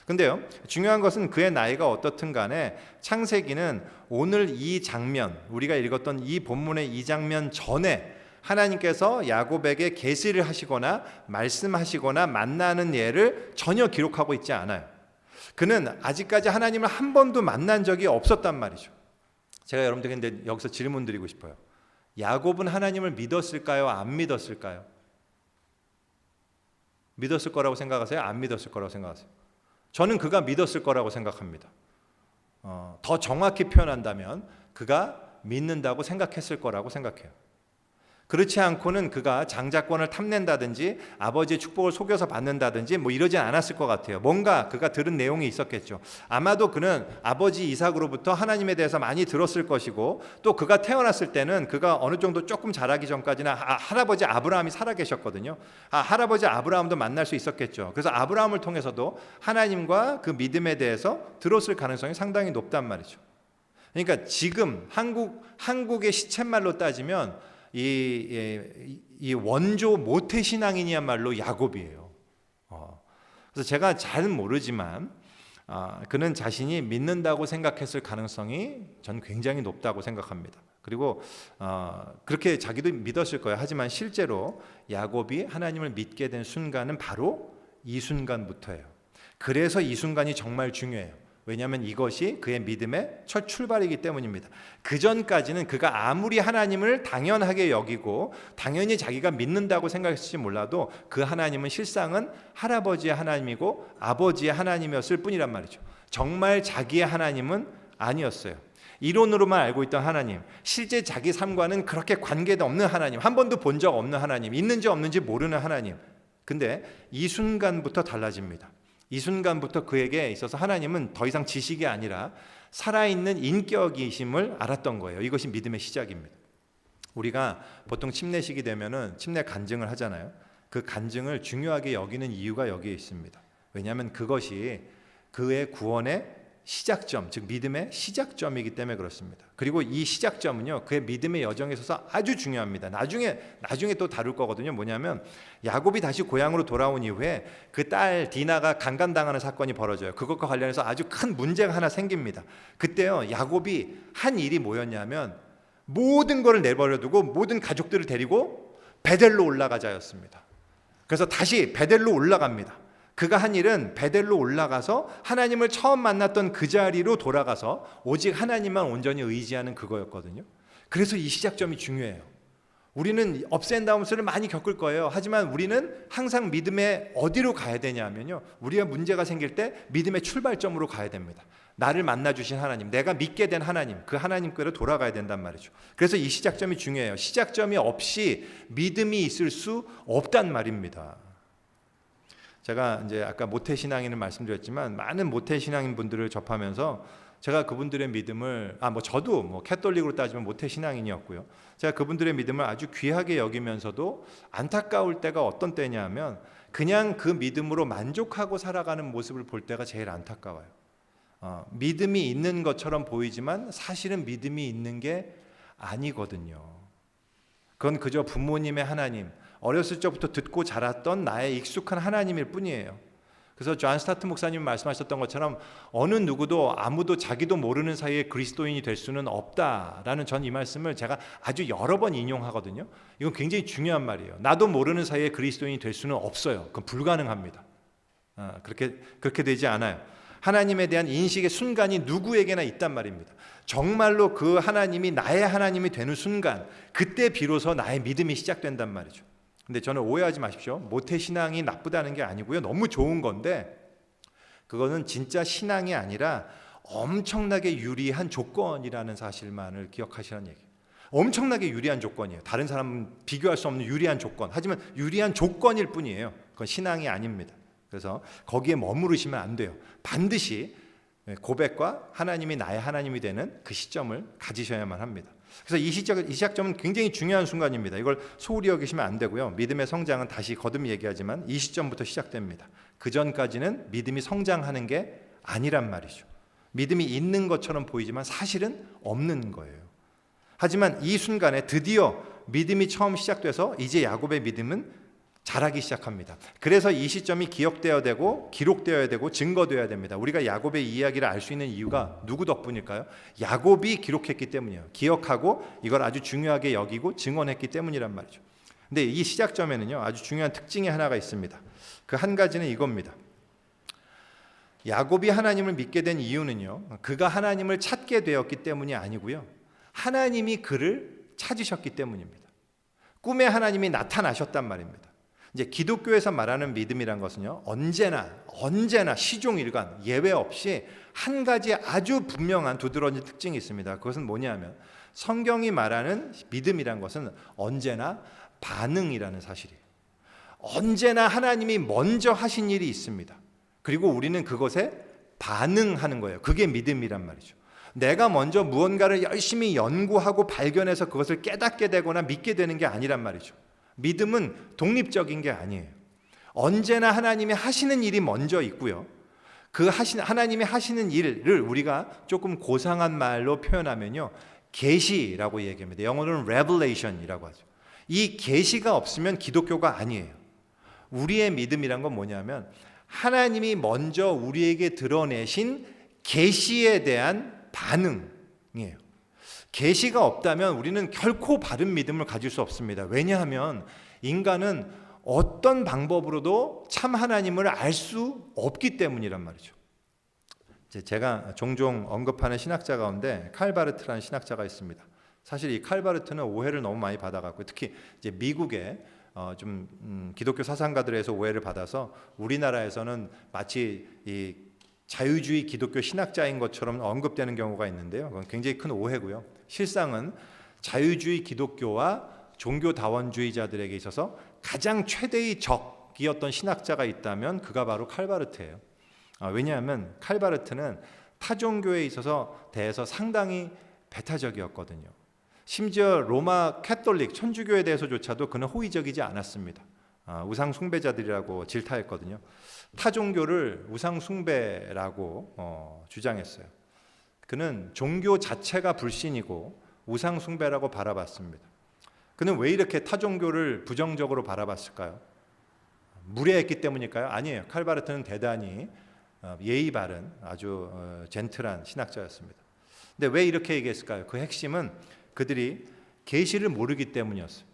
근데요, 중요한 것은 그의 나이가 어떻든 간에 창세기는 오늘 이 장면, 우리가 읽었던 이 본문의 이 장면 전에 하나님께서 야곱에게 계시를 하시거나 말씀하시거나 만나는 예를 전혀 기록하고 있지 않아요. 그는 아직까지 하나님을 한 번도 만난 적이 없었단 말이죠. 제가 여러분들에게 여기서 질문 드리고 싶어요. 야곱은 하나님을 믿었을까요? 안 믿었을까요? 믿었을 거라고 생각하세요? 안 믿었을 거라고 생각하세요? 저는 그가 믿었을 거라고 생각합니다. 더 정확히 표현한다면 그가 믿는다고 생각했을 거라고 생각해요. 그렇지 않고는 그가 장자권을 탐낸다든지 아버지의 축복을 속여서 받는다든지 뭐 이러지 않았을 것 같아요. 뭔가 그가 들은 내용이 있었겠죠. 아마도 그는 아버지 이삭으로부터 하나님에 대해서 많이 들었을 것이고, 또 그가 태어났을 때는 그가 어느 정도 조금 자라기 전까지는 할아버지 아브라함이 살아계셨거든요. 할아버지 아브라함도 만날 수 있었겠죠. 그래서 아브라함을 통해서도 하나님과 그 믿음에 대해서 들었을 가능성이 상당히 높단 말이죠. 그러니까 지금 한국의 시쳇말로 따지면 이 원조 모태신앙인이야말로 야곱이에요. 그래서 제가 잘 모르지만 그는 자신이 믿는다고 생각했을 가능성이 전 굉장히 높다고 생각합니다. 그리고 그렇게 자기도 믿었을 거예요. 하지만 실제로 야곱이 하나님을 믿게 된 순간은 바로 이 순간부터예요. 그래서 이 순간이 정말 중요해요. 왜냐하면 이것이 그의 믿음의 첫 출발이기 때문입니다. 그 전까지는 그가 아무리 하나님을 당연하게 여기고 당연히 자기가 믿는다고 생각했을지 몰라도 그 하나님은 실상은 할아버지의 하나님이고 아버지의 하나님이었을 뿐이란 말이죠. 정말 자기의 하나님은 아니었어요. 이론으로만 알고 있던 하나님, 실제 자기 삶과는 그렇게 관계도 없는 하나님, 한 번도 본 적 없는 하나님, 있는지 없는지 모르는 하나님. 근데 이 순간부터 달라집니다. 이 순간부터 그에게 있어서 하나님은 더 이상 지식이 아니라 살아있는 인격이심을 알았던 거예요. 이것이 믿음의 시작입니다. 우리가 보통 침례식이 되면은 침례 간증을 하잖아요. 그 간증을 중요하게 여기는 이유가 여기에 있습니다. 왜냐하면 그것이 그의 구원의 시작점, 즉 믿음의 시작점이기 때문에 그렇습니다. 그리고 이 시작점은요, 그의 믿음의 여정에 있어서 아주 중요합니다. 나중에 또 다룰 거거든요. 뭐냐면 야곱이 다시 고향으로 돌아온 이후에 그 딸 디나가 강간당하는 사건이 벌어져요. 그것과 관련해서 아주 큰 문제가 하나 생깁니다. 그때요, 야곱이 한 일이 뭐였냐면 모든 것을 내버려두고 모든 가족들을 데리고 베델로 올라가자였습니다. 그래서 다시 베델로 올라갑니다. 그가 한 일은 베델로 올라가서 하나님을 처음 만났던 그 자리로 돌아가서 오직 하나님만 온전히 의지하는 그거였거든요. 그래서 이 시작점이 중요해요. 우리는 업앤다운스를 많이 겪을 거예요. 하지만 우리는 항상 믿음의 어디로 가야 되냐면요, 우리가 문제가 생길 때 믿음의 출발점으로 가야 됩니다. 나를 만나주신 하나님, 내가 믿게 된 하나님, 그 하나님께로 돌아가야 된단 말이죠. 그래서 이 시작점이 중요해요. 시작점이 없이 믿음이 있을 수 없단 말입니다. 제가 이제 아까 모태신앙인을 말씀드렸지만 많은 모태신앙인 분들을 접하면서 제가 그분들의 믿음을 저도 캐톨릭으로 따지면 모태신앙인이었고요. 제가 그분들의 믿음을 아주 귀하게 여기면서도 안타까울 때가 어떤 때냐면 그냥 그 믿음으로 만족하고 살아가는 모습을 볼 때가 제일 안타까워요. 믿음이 있는 것처럼 보이지만 사실은 믿음이 있는 게 아니거든요. 그건 그저 부모님의 하나님, 어렸을 적부터 듣고 자랐던 나의 익숙한 하나님일 뿐이에요. 그래서 존 스타트 목사님이 말씀하셨던 것처럼 어느 누구도 아무도 자기도 모르는 사이에 그리스도인이 될 수는 없다라는 전 이 말씀을 제가 아주 여러 번 인용하거든요. 이건 굉장히 중요한 말이에요. 나도 모르는 사이에 그리스도인이 될 수는 없어요. 그건 불가능합니다. 그렇게 되지 않아요. 하나님에 대한 인식의 순간이 누구에게나 있단 말입니다. 정말로 그 하나님이 나의 하나님이 되는 순간, 그때 비로소 나의 믿음이 시작된단 말이죠. 근데 저는 오해하지 마십시오. 모태신앙이 나쁘다는 게 아니고요. 너무 좋은 건데 그거는 진짜 신앙이 아니라 엄청나게 유리한 조건이라는 사실만을 기억하시라는 얘기예요. 엄청나게 유리한 조건이에요. 다른 사람은 비교할 수 없는 유리한 조건. 하지만 유리한 조건일 뿐이에요. 그건 신앙이 아닙니다. 그래서 거기에 머무르시면 안 돼요. 반드시 고백과 하나님이 나의 하나님이 되는 그 시점을 가지셔야만 합니다. 그래서 이 시작점은 굉장히 중요한 순간입니다. 이걸 소홀히 여기시면 안 되고요. 믿음의 성장은 다시 거듭 얘기하지만 이 시점부터 시작됩니다. 그 전까지는 믿음이 성장하는 게 아니란 말이죠. 믿음이 있는 것처럼 보이지만 사실은 없는 거예요. 하지만 이 순간에 드디어 믿음이 처음 시작돼서 이제 야곱의 믿음은 자라기 시작합니다. 그래서 이 시점이 기억되어야 되고 기록되어야 되고 증거되어야 됩니다. 우리가 야곱의 이야기를 알 수 있는 이유가 누구 덕분일까요? 야곱이 기록했기 때문이에요. 기억하고 이걸 아주 중요하게 여기고 증언했기 때문이란 말이죠. 근데 이 시작점에는요, 아주 중요한 특징이 하나가 있습니다. 그 한 가지는 이겁니다. 야곱이 하나님을 믿게 된 이유는요, 그가 하나님을 찾게 되었기 때문이 아니고요, 하나님이 그를 찾으셨기 때문입니다. 꿈에 하나님이 나타나셨단 말입니다. 이제 기독교에서 말하는 믿음이란 것은요, 언제나 시종일관 예외 없이 한 가지 아주 분명한 두드러진 특징이 있습니다. 그것은 뭐냐면 성경이 말하는 믿음이란 것은 언제나 반응이라는 사실이에요. 언제나 하나님이 먼저 하신 일이 있습니다. 그리고 우리는 그것에 반응하는 거예요. 그게 믿음이란 말이죠. 내가 먼저 무언가를 열심히 연구하고 발견해서 그것을 깨닫게 되거나 믿게 되는 게 아니란 말이죠. 믿음은 독립적인 게 아니에요. 언제나 하나님이 하시는 일이 먼저 있고요. 하나님이 하시는 일을 우리가 조금 고상한 말로 표현하면요, 계시라고 얘기합니다. 영어로는 revelation이라고 하죠. 이 계시가 없으면 기독교가 아니에요. 우리의 믿음이란 건 뭐냐면 하나님이 먼저 우리에게 드러내신 계시에 대한 반응이에요. 계시가 없다면 우리는 결코 바른 믿음을 가질 수 없습니다. 왜냐하면 인간은 어떤 방법으로도 참 하나님을 알 수 없기 때문이란 말이죠. 제가 종종 언급하는 신학자 가운데 칼바르트라는 신학자가 있습니다. 사실 이 칼바르트는 오해를 너무 많이 받아갖고, 특히 이제 미국에 기독교 사상가들에서 오해를 받아서 우리나라에서는 마치 이 자유주의 기독교 신학자인 것처럼 언급되는 경우가 있는데요. 그건 굉장히 큰 오해고요. 실상은 자유주의 기독교와 종교다원주의자들에게 있어서 가장 최대의 적이었던 신학자가 있다면 그가 바로 칼바르트예요. 왜냐하면 칼바르트는 타종교에 있어서 대해서 상당히 배타적이었거든요. 심지어 로마 캐톨릭 천주교에 대해서조차도 그는 호의적이지 않았습니다. 우상 숭배자들이라고 질타했거든요. 타종교를 우상 숭배라고 주장했어요. 그는 종교 자체가 불신이고 우상 숭배라고 바라봤습니다. 그는 왜 이렇게 타종교를 부정적으로 바라봤을까요? 무례했기 때문일까요? 아니에요. 칼바르트는 대단히 예의 바른 아주 젠틀한 신학자였습니다. 근데 왜 이렇게 얘기했을까요? 그 핵심은 그들이 계시를 모르기 때문이었어요.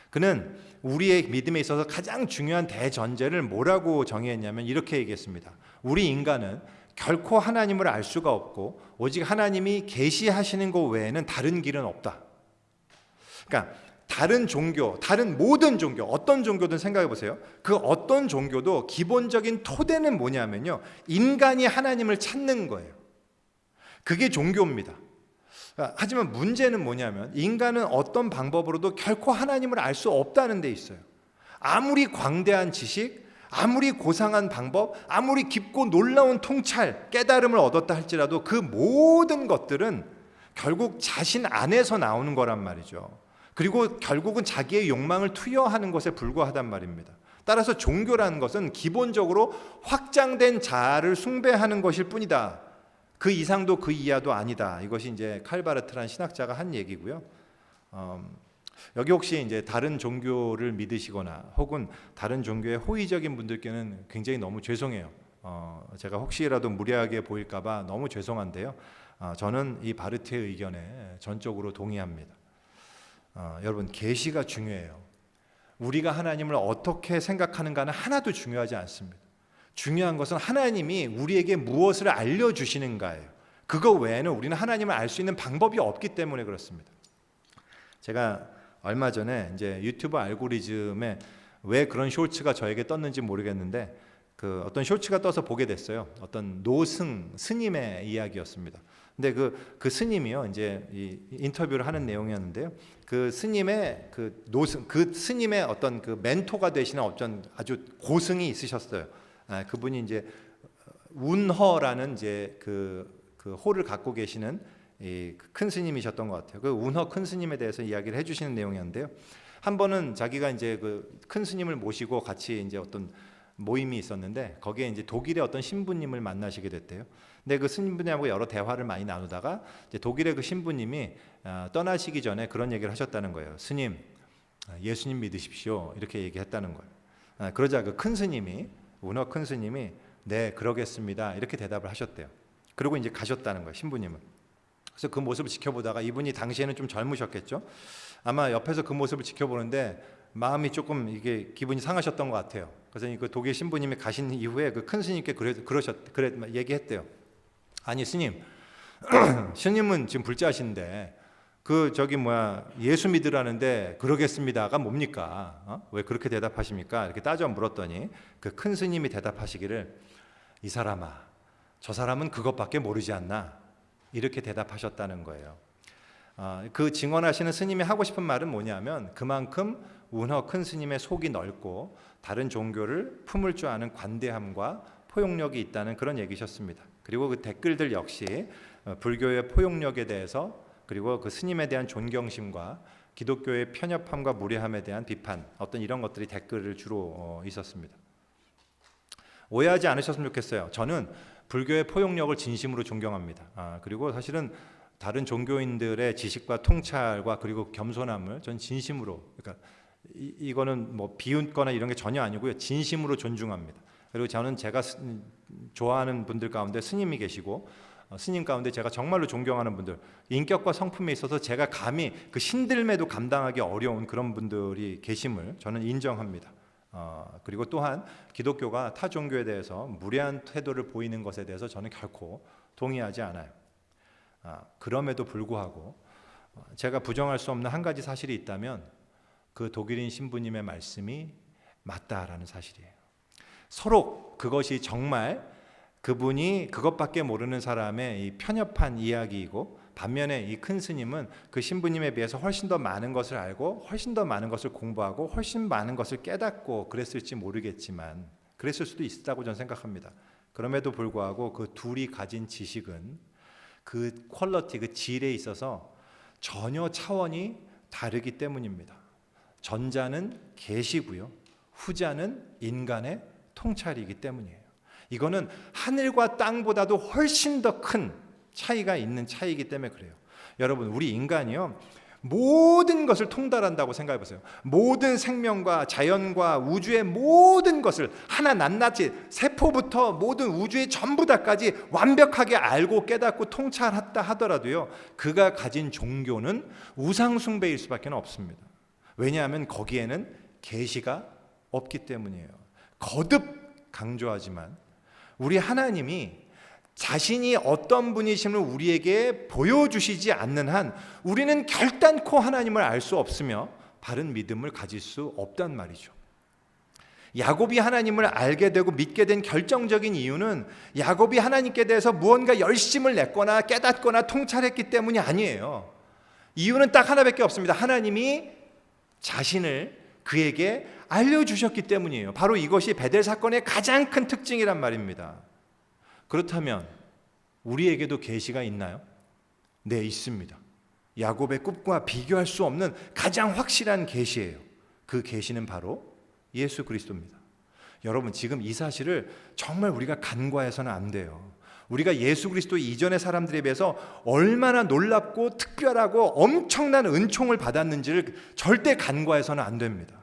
그는 우리의 믿음에 있어서 가장 중요한 대전제를 뭐라고 정의했냐면 이렇게 얘기했습니다. 우리 인간은 결코 하나님을 알 수가 없고 오직 하나님이 계시하시는 것 외에는 다른 길은 없다. 그러니까 다른 종교, 다른 모든 종교, 어떤 종교든 생각해 보세요. 그 어떤 종교도 기본적인 토대는 뭐냐면요, 인간이 하나님을 찾는 거예요. 그게 종교입니다. 하지만 문제는 뭐냐면 인간은 어떤 방법으로도 결코 하나님을 알 수 없다는 데 있어요. 아무리 광대한 지식, 아무리 고상한 방법, 아무리 깊고 놀라운 통찰, 깨달음을 얻었다 할지라도 그 모든 것들은 결국 자신 안에서 나오는 거란 말이죠. 그리고 결국은 자기의 욕망을 투여하는 것에 불과하단 말입니다. 따라서 종교라는 것은 기본적으로 확장된 자아를 숭배하는 것일 뿐이다. 그 이상도 그 이하도 아니다. 이것이 이제 칼바르트라는 신학자가 한 얘기고요. 여기 혹시 이제 다른 종교를 믿으시거나 혹은 다른 종교에 호의적인 분들께는 굉장히 너무 죄송해요. 제가 혹시라도 무례하게 보일까봐 너무 죄송한데요. 저는 이 바르트의 의견에 전적으로 동의합니다. 여러분, 계시가 중요해요. 우리가 하나님을 어떻게 생각하는가는 하나도 중요하지 않습니다. 중요한 것은 하나님이 우리에게 무엇을 알려주시는가예요. 그거 외에는 우리는 하나님을 알 수 있는 방법이 없기 때문에 그렇습니다. 제가 얼마 전에 이제 유튜브 알고리즘에 왜 그런 쇼츠가 저에게 떴는지 모르겠는데 그 어떤 쇼츠가 떠서 보게 됐어요. 어떤 노승 스님의 이야기였습니다. 근데 그 스님이요, 이제 이 인터뷰를 하는 내용이었는데요. 그 스님의 그 스님의 어떤 그 멘토가 되시는 어떤 아주 고승이 있으셨어요. 그분이 이제 운허라는 이제 그 호를 갖고 계시는 큰 스님이셨던 것 같아요. 그 운허 큰 스님에 대해서 이야기를 해주시는 내용이었는데요. 한 번은 자기가 이제 그 큰 스님을 모시고 같이 이제 어떤 모임이 있었는데 거기에 이제 독일의 어떤 신부님을 만나시게 됐대요. 근데 그 신부님하고 여러 대화를 많이 나누다가 이제 독일의 그 신부님이 떠나시기 전에 그런 얘기를 하셨다는 거예요. 스님, 예수님 믿으십시오. 이렇게 얘기했다는 거예요. 그러자 그 큰 스님이 운허 큰 스님이 네, 그러겠습니다. 이렇게 대답을 하셨대요. 그리고 이제 가셨다는 거예요, 신부님은. 그래서 그 모습을 지켜보다가 이분이 당시에는 좀 젊으셨겠죠. 아마 옆에서 그 모습을 지켜보는데 마음이 조금 이게 기분이 상하셨던 것 같아요. 그래서 그 독일 신부님이 가신 이후에 그 큰 스님께 얘기했대요. 아니 스님, 스님은 지금 불자신데 예수 믿으라는데 그러겠습니다가 뭡니까? 왜 그렇게 대답하십니까? 이렇게 따져 물었더니 그 큰 스님이 대답하시기를 이 사람아, 저 사람은 그것밖에 모르지 않나? 이렇게 대답하셨다는 거예요. 그 증언하시는 스님이 하고 싶은 말은 뭐냐면 그만큼 운허 큰 스님의 속이 넓고 다른 종교를 품을 줄 아는 관대함과 포용력이 있다는 그런 얘기셨습니다. 그리고 그 댓글들 역시 불교의 포용력에 대해서 그리고 그 스님에 대한 존경심과 기독교의 편협함과 무례함에 대한 비판, 어떤 이런 것들이 댓글을 주로 있었습니다. 오해하지 않으셨으면 좋겠어요. 저는 불교의 포용력을 진심으로 존경합니다. 그리고 사실은 다른 종교인들의 지식과 통찰과 그리고 겸손함을 전 진심으로, 그러니까 이거는 뭐 비웃거나 이런 게 전혀 아니고요, 진심으로 존중합니다. 그리고 저는 제가 좋아하는 분들 가운데 스님이 계시고 스님 가운데 제가 정말로 존경하는 분들, 인격과 성품에 있어서 제가 감히 그 신들매도 감당하기 어려운 그런 분들이 계심을 저는 인정합니다. 그리고 또한 기독교가 타 종교에 대해서 무례한 태도를 보이는 것에 대해서 저는 결코 동의하지 않아요. 그럼에도 불구하고 제가 부정할 수 없는 한 가지 사실이 있다면 그 독일인 신부님의 말씀이 맞다라는 사실이에요. 서로 그것이 정말 그분이 그것밖에 모르는 사람의 이 편협한 이야기이고, 반면에 이 큰 스님은 그 신부님에 비해서 훨씬 더 많은 것을 알고 훨씬 더 많은 것을 공부하고 훨씬 많은 것을 깨닫고 그랬을지 모르겠지만 그랬을 수도 있다고 저는 생각합니다. 그럼에도 불구하고 그 둘이 가진 지식은 그 퀄리티, 그 질에 있어서 전혀 차원이 다르기 때문입니다. 전자는 계시고요, 후자는 인간의 통찰이기 때문이에요. 이거는 하늘과 땅보다도 훨씬 더 큰 차이가 있는 차이이기 때문에 그래요. 여러분, 우리 인간이요, 모든 것을 통달한다고 생각해 보세요. 모든 생명과 자연과 우주의 모든 것을 하나 낱낱이 세포부터 모든 우주의 전부 다까지 완벽하게 알고 깨닫고 통찰했다 하더라도요, 그가 가진 종교는 우상 숭배일 수밖에 없습니다. 왜냐하면 거기에는 계시가 없기 때문이에요. 거듭 강조하지만 우리 하나님이 자신이 어떤 분이심을 우리에게 보여주시지 않는 한 우리는 결단코 하나님을 알 수 없으며 바른 믿음을 가질 수 없단 말이죠. 야곱이 하나님을 알게 되고 믿게 된 결정적인 이유는 야곱이 하나님께 대해서 무언가 열심을 냈거나 깨닫거나 통찰했기 때문이 아니에요. 이유는 딱 하나밖에 없습니다. 하나님이 자신을 그에게 알려주셨기 때문이에요. 바로 이것이 베델 사건의 가장 큰 특징이란 말입니다. 그렇다면 우리에게도 계시가 있나요? 네, 있습니다. 야곱의 꿈과 비교할 수 없는 가장 확실한 계시예요. 그 계시는 바로 예수 그리스도입니다. 여러분, 지금 이 사실을 정말 우리가 간과해서는 안 돼요. 우리가 예수 그리스도 이전의 사람들에 비해서 얼마나 놀랍고 특별하고 엄청난 은총을 받았는지를 절대 간과해서는 안 됩니다.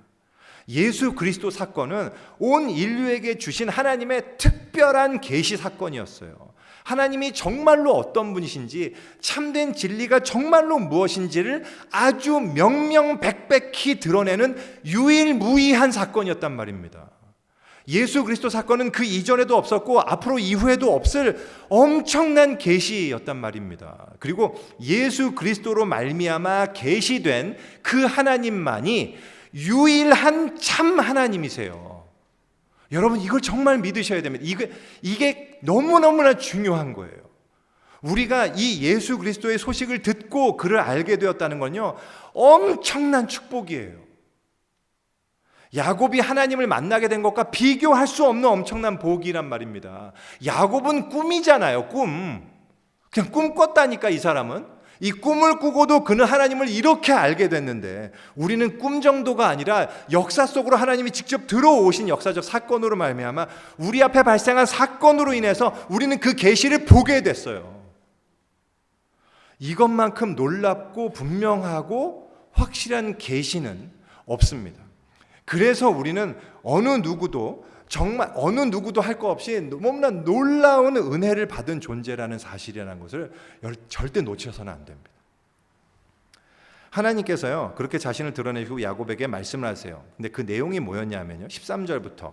예수 그리스도 사건은 온 인류에게 주신 하나님의 특별한 계시 사건이었어요. 하나님이 정말로 어떤 분이신지, 참된 진리가 정말로 무엇인지를 아주 명명백백히 드러내는 유일무이한 사건이었단 말입니다. 예수 그리스도 사건은 그 이전에도 없었고 앞으로 이후에도 없을 엄청난 계시였단 말입니다. 그리고 예수 그리스도로 말미암아 계시된 그 하나님만이 유일한 참 하나님이세요. 여러분, 이걸 정말 믿으셔야 됩니다. 이게 너무너무나 중요한 거예요. 우리가 이 예수 그리스도의 소식을 듣고 그를 알게 되었다는 건요, 엄청난 축복이에요. 야곱이 하나님을 만나게 된 것과 비교할 수 없는 엄청난 복이란 말입니다. 야곱은 꿈이잖아요. 꿈. 그냥 꿈 꿨다니까. 이 사람은 이 꿈을 꾸고도 그는 하나님을 이렇게 알게 됐는데, 우리는 꿈 정도가 아니라 역사 속으로 하나님이 직접 들어오신 역사적 사건으로 말미암아 우리 앞에 발생한 사건으로 인해서 우리는 그 계시를 보게 됐어요. 이것만큼 놀랍고 분명하고 확실한 계시는 없습니다. 그래서 우리는 어느 누구도 할 거 없이 너무나 놀라운 은혜를 받은 존재라는 사실이라는 것을 절대 놓쳐서는 안 됩니다. 하나님께서요, 그렇게 자신을 드러내시고 야곱에게 말씀을 하세요. 근데 그 내용이 뭐였냐면요, 13절부터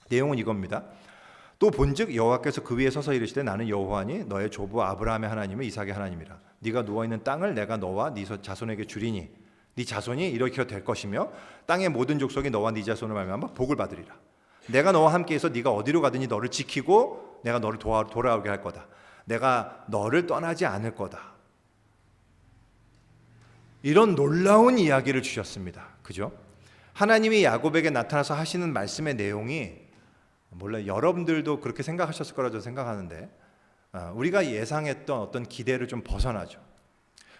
내용은 이겁니다. 또 본즉 여호와께서 그 위에 서서 이르시되 나는 여호와니 너의 조부 아브라함의 하나님은 이삭의 하나님이라. 네가 누워있는 땅을 내가 너와 네 자손에게 주리니 네 자손이 이렇게 될 것이며 땅의 모든 족속이 너와 네 자손을 말미암아 복을 받으리라. 내가 너와 함께해서 네가 어디로 가든지 너를 지키고 내가 너를 돌아오게 할 거다. 내가 너를 떠나지 않을 거다. 이런 놀라운 이야기를 주셨습니다. 그죠? 하나님이 야곱에게 나타나서 하시는 말씀의 내용이, 몰라요, 여러분들도 그렇게 생각하셨을 거라고 생각하는데, 우리가 예상했던 어떤 기대를 좀 벗어나죠.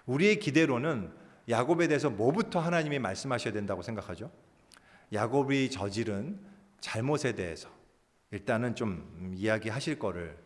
우리의 기대로는 야곱에 대해서 뭐부터 하나님이 말씀하셔야 된다고 생각하죠? 야곱이 저지른 잘못에 대해서 일단은 좀 이야기하실 거를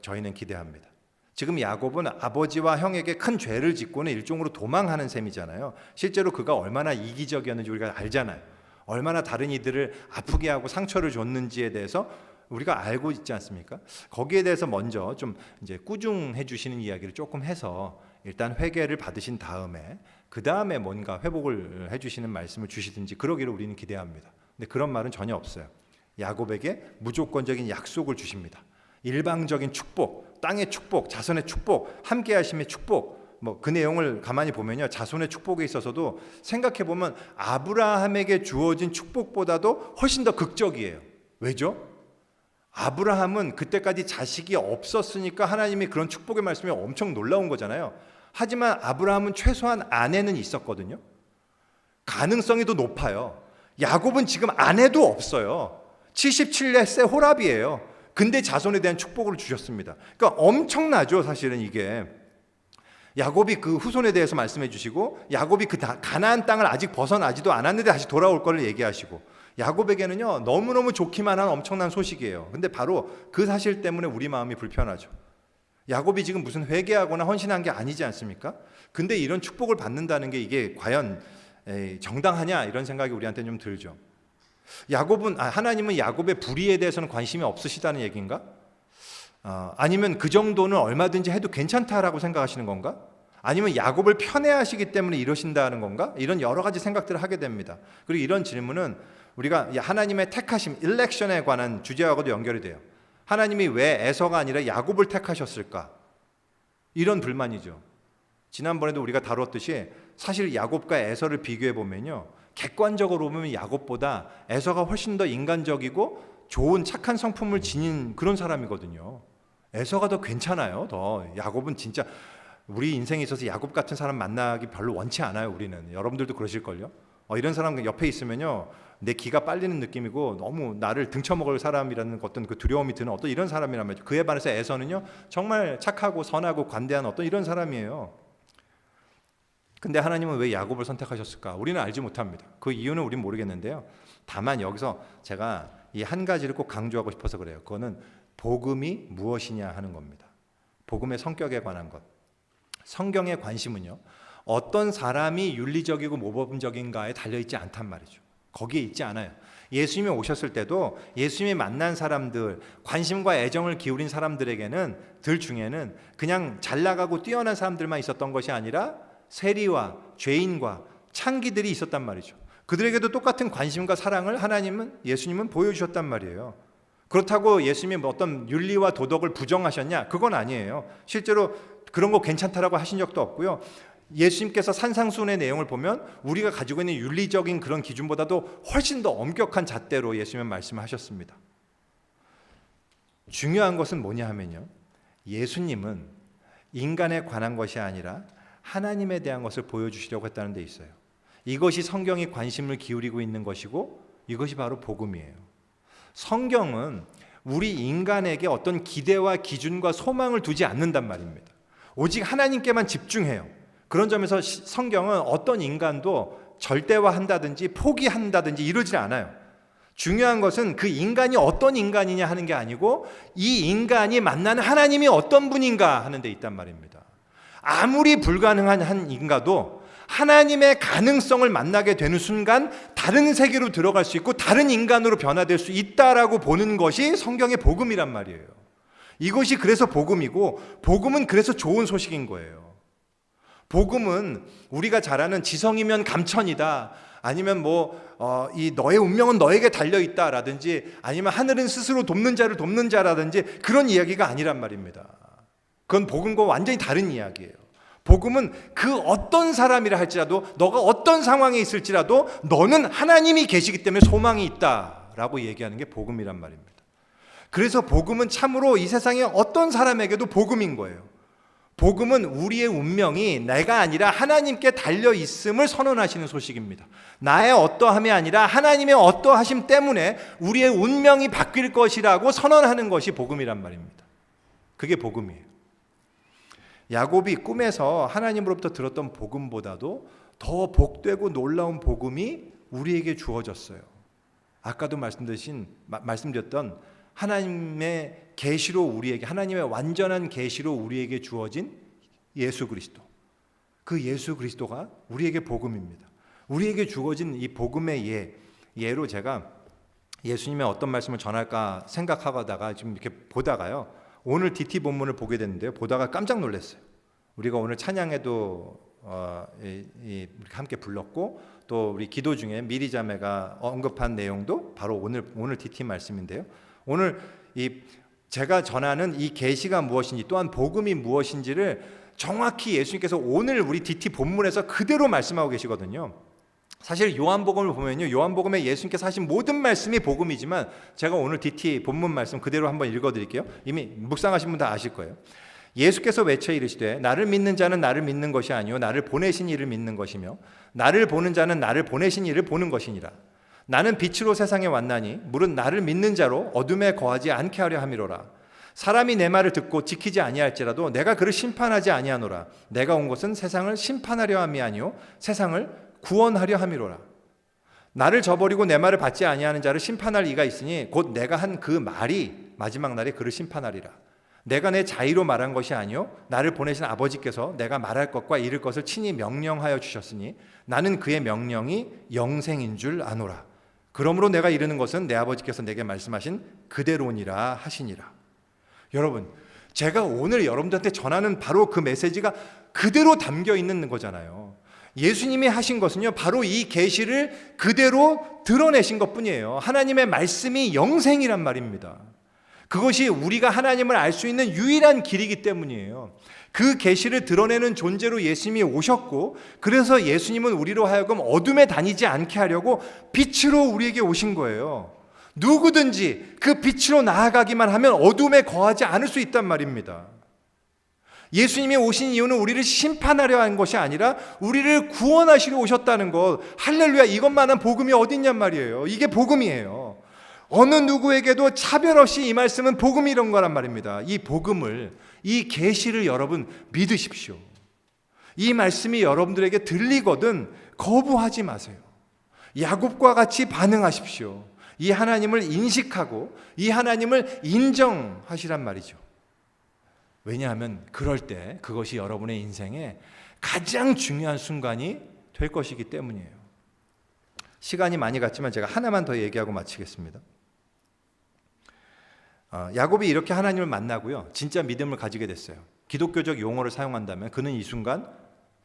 저희는 기대합니다. 지금 야곱은 아버지와 형에게 큰 죄를 짓고는 일종으로 도망하는 셈이잖아요. 실제로 그가 얼마나 이기적이었는지 우리가 알잖아요. 얼마나 다른 이들을 아프게 하고 상처를 줬는지에 대해서 우리가 알고 있지 않습니까? 거기에 대해서 먼저 좀 이제 꾸중해 주시는 이야기를 조금 해서 일단 회개를 받으신 다음에 그 다음에 뭔가 회복을 해주시는 말씀을 주시든지 그러기를 우리는 기대합니다. 근데 그런 말은 전혀 없어요. 야곱에게 무조건적인 약속을 주십니다. 일방적인 축복, 땅의 축복, 자손의 축복, 함께하심의 축복. 뭐 그 내용을 가만히 보면요, 자손의 축복에 있어서도 생각해 보면 아브라함에게 주어진 축복보다도 훨씬 더 극적이에요. 왜죠? 아브라함은 그때까지 자식이 없었으니까 하나님이 그런 축복의 말씀이 엄청 놀라운 거잖아요. 하지만 아브라함은 최소한 아내는 있었거든요. 가능성이 더 높아요. 야곱은 지금 아내도 없어요. 77세 호랍이에요. 근데 자손에 대한 축복을 주셨습니다. 그러니까 엄청나죠, 사실은 이게. 야곱이 그 후손에 대해서 말씀해 주시고, 야곱이 그 가나안 땅을 아직 벗어나지도 않았는데 다시 돌아올 거를 얘기하시고, 야곱에게는요 너무너무 좋기만 한 엄청난 소식이에요. 근데 바로 그 사실 때문에 우리 마음이 불편하죠. 야곱이 지금 무슨 회개하거나 헌신한 게 아니지 않습니까? 근데 이런 축복을 받는다는 게 이게 과연 정당하냐, 이런 생각이 우리한테 좀 들죠. 하나님은 야곱의 불의에 대해서는 관심이 없으시다는 얘기인가? 아니면 그 정도는 얼마든지 해도 괜찮다라고 생각하시는 건가? 아니면 야곱을 편애하시기 때문에 이러신다는 건가? 이런 여러 가지 생각들을 하게 됩니다. 그리고 이런 질문은 우리가 하나님의 택하심, 일렉션에 관한 주제하고도 연결이 돼요. 하나님이 왜 에서가 아니라 야곱을 택하셨을까? 이런 불만이죠. 지난번에도 우리가 다뤘듯이 사실 야곱과 에서를 비교해 보면요, 객관적으로 보면 야곱보다 에서가 훨씬 더 인간적이고 좋은 착한 성품을 지닌 그런 사람이거든요. 에서가 더 괜찮아요. 더 야곱은 진짜 우리 인생에 있어서 야곱 같은 사람 만나기 별로 원치 않아요. 우리는 여러분들도 그러실걸요. 이런 사람 옆에 있으면요 내 기가 빨리는 느낌이고 너무 나를 등쳐먹을 사람이라는 어떤 그 두려움이 드는 어떤 이런 사람이란 말이죠. 그에 반해서 에서는요 정말 착하고 선하고 관대한 어떤 이런 사람이에요. 근데 하나님은 왜 야곱을 선택하셨을까? 우리는 알지 못합니다. 그 이유는 우리는 모르겠는데요. 다만 여기서 제가 이 한 가지를 꼭 강조하고 싶어서 그래요. 그거는 복음이 무엇이냐 하는 겁니다. 복음의 성격에 관한 것. 성경의 관심은요 어떤 사람이 윤리적이고 모범적인가에 달려있지 않단 말이죠. 거기에 있지 않아요. 예수님이 오셨을 때도 예수님이 만난 사람들, 관심과 애정을 기울인 사람들에게는 들 중에는 그냥 잘 나가고 뛰어난 사람들만 있었던 것이 아니라 세리와 죄인과 창기들이 있었단 말이죠. 그들에게도 똑같은 관심과 사랑을 예수님은 보여주셨단 말이에요. 그렇다고 예수님이 어떤 윤리와 도덕을 부정하셨냐? 그건 아니에요. 실제로 그런 거 괜찮다라고 하신 적도 없고요. 예수님께서 산상수훈의 내용을 보면 우리가 가지고 있는 윤리적인 그런 기준보다도 훨씬 더 엄격한 잣대로 예수님은 말씀을 하셨습니다. 중요한 것은 뭐냐 하면요, 예수님은 인간에 관한 것이 아니라 하나님에 대한 것을 보여주시려고 했다는 데 있어요. 이것이 성경이 관심을 기울이고 있는 것이고 이것이 바로 복음이에요. 성경은 우리 인간에게 어떤 기대와 기준과 소망을 두지 않는단 말입니다. 오직 하나님께만 집중해요. 그런 점에서 성경은 어떤 인간도 절대화한다든지 포기한다든지 이러지 않아요. 중요한 것은 그 인간이 어떤 인간이냐 하는 게 아니고 이 인간이 만나는 하나님이 어떤 분인가 하는 데 있단 말입니다. 아무리 불가능한 한 인간도 하나님의 가능성을 만나게 되는 순간 다른 세계로 들어갈 수 있고 다른 인간으로 변화될 수 있다라고 보는 것이 성경의 복음이란 말이에요. 이것이 그래서 복음이고 복음은 그래서 좋은 소식인 거예요. 복음은 우리가 잘 아는 지성이면 감천이다, 아니면 이 너의 운명은 너에게 달려있다라든지, 아니면 하늘은 스스로 돕는 자를 돕는 자라든지 그런 이야기가 아니란 말입니다. 그건 복음과 완전히 다른 이야기예요. 복음은 그 어떤 사람이라 할지라도, 너가 어떤 상황에 있을지라도 너는 하나님이 계시기 때문에 소망이 있다라고 얘기하는 게 복음이란 말입니다. 그래서 복음은 참으로 이 세상의 어떤 사람에게도 복음인 거예요. 복음은 우리의 운명이 내가 아니라 하나님께 달려있음을 선언하시는 소식입니다. 나의 어떠함이 아니라 하나님의 어떠하심 때문에 우리의 운명이 바뀔 것이라고 선언하는 것이 복음이란 말입니다. 그게 복음이에요. 야곱이 꿈에서 하나님으로부터 들었던 복음보다도 더 복되고 놀라운 복음이 우리에게 주어졌어요. 아까도 말씀드렸던 하나님의 계시로 우리에게, 하나님의 완전한 계시로 우리에게 주어진 예수 그리스도, 그 예수 그리스도가 우리에게 복음입니다. 우리에게 주어진 이 복음의 예로 제가 예수님의 어떤 말씀을 전할까 생각하다가 지금 이렇게 보다가요, 오늘 DT 본문을 보게 됐는데요, 보다가 깜짝 놀랐어요. 우리가 오늘 찬양에도 이렇게 함께 불렀고, 또 우리 기도 중에 미리 자매가 언급한 내용도 바로 오늘 DT 말씀인데요. 오늘 제가 전하는 이 계시가 무엇인지, 또한 복음이 무엇인지를 정확히 예수님께서 오늘 우리 DT 본문에서 그대로 말씀하고 계시거든요. 사실 요한복음을 보면요, 요한복음에 예수님께서 하신 모든 말씀이 복음이지만, 제가 오늘 DT 본문 말씀 그대로 한번 읽어드릴게요. 이미 묵상하신 분 다 아실 거예요. 예수께서 외쳐 이르시되 나를 믿는 자는 나를 믿는 것이 아니요 나를 보내신 이를 믿는 것이며 나를 보는 자는 나를 보내신 이를 보는 것이니라. 나는 빛으로 세상에 왔나니 무릇 나를 믿는 자로 어둠에 거하지 않게 하려 함이로라. 사람이 내 말을 듣고 지키지 아니할지라도 내가 그를 심판하지 아니하노라. 내가 온 것은 세상을 심판하려 함이 아니요 세상을 구원하려 함이로라. 나를 저버리고 내 말을 받지 아니하는 자를 심판할 이가 있으니 곧 내가 한 그 말이 마지막 날에 그를 심판하리라. 내가 내 자의로 말한 것이 아니요 나를 보내신 아버지께서 내가 말할 것과 이를 것을 친히 명령하여 주셨으니 나는 그의 명령이 영생인 줄 아노라. 그러므로 내가 이르는 것은 내 아버지께서 내게 말씀하신 그대로니라 하시니라. 여러분, 제가 오늘 여러분들한테 전하는 바로 그 메시지가 그대로 담겨 있는 거잖아요. 예수님이 하신 것은요, 바로 이 계시를 그대로 드러내신 것뿐이에요. 하나님의 말씀이 영생이란 말입니다. 그것이 우리가 하나님을 알 수 있는 유일한 길이기 때문이에요. 그 계시를 드러내는 존재로 예수님이 오셨고, 그래서 예수님은 우리로 하여금 어둠에 다니지 않게 하려고 빛으로 우리에게 오신 거예요. 누구든지 그 빛으로 나아가기만 하면 어둠에 거하지 않을 수 있단 말입니다. 예수님이 오신 이유는 우리를 심판하려 한 것이 아니라 우리를 구원하시려 오셨다는 것. 할렐루야, 이것만한 복음이 어디 있냔 말이에요. 이게 복음이에요. 어느 누구에게도 차별 없이 이 말씀은 복음이 이런 거란 말입니다. 이 복음을, 이 계시를 여러분 믿으십시오. 이 말씀이 여러분들에게 들리거든 거부하지 마세요. 야곱과 같이 반응하십시오. 이 하나님을 인식하고 이 하나님을 인정하시란 말이죠. 왜냐하면 그럴 때 그것이 여러분의 인생에 가장 중요한 순간이 될 것이기 때문이에요. 시간이 많이 갔지만 제가 하나만 더 얘기하고 마치겠습니다. 야곱이 이렇게 하나님을 만나고요, 진짜 믿음을 가지게 됐어요. 기독교적 용어를 사용한다면 그는 이 순간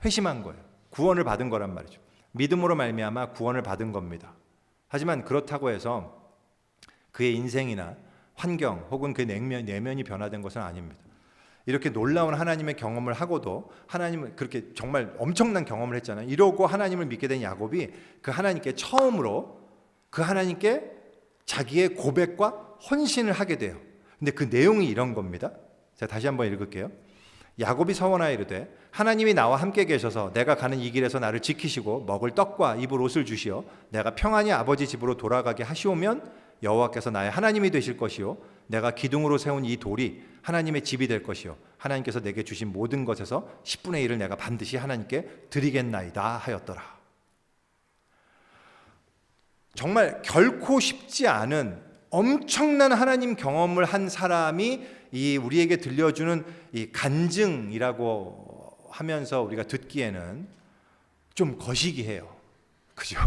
회심한 거예요. 구원을 받은 거란 말이죠. 믿음으로 말미암아 구원을 받은 겁니다. 하지만 그렇다고 해서 그의 인생이나 환경 혹은 그의 내면이 변화된 것은 아닙니다. 이렇게 놀라운 하나님의 경험을 하고도, 하나님을 그렇게 정말 엄청난 경험을 했잖아요. 이러고 하나님을 믿게 된 야곱이 그 하나님께 처음으로 그 하나님께 자기의 고백과 헌신을 하게 돼요. 근데 그 내용이 이런 겁니다. 제가 다시 한번 읽을게요. 야곱이 서원하여 이르되 하나님이 나와 함께 계셔서 내가 가는 이 길에서 나를 지키시고 먹을 떡과 입을 옷을 주시어 내가 평안히 아버지 집으로 돌아가게 하시오면 여호와께서 나의 하나님이 되실 것이요 내가 기둥으로 세운 이 돌이 하나님의 집이 될 것이요 하나님께서 내게 주신 모든 것에서 10분의 1을 내가 반드시 하나님께 드리겠나이다 하였더라. 정말 결코 쉽지 않은 엄청난 하나님 경험을 한 사람이 이 우리에게 들려주는 이 간증이라고 하면서 우리가 듣기에는 좀 거시기해요. 그죠?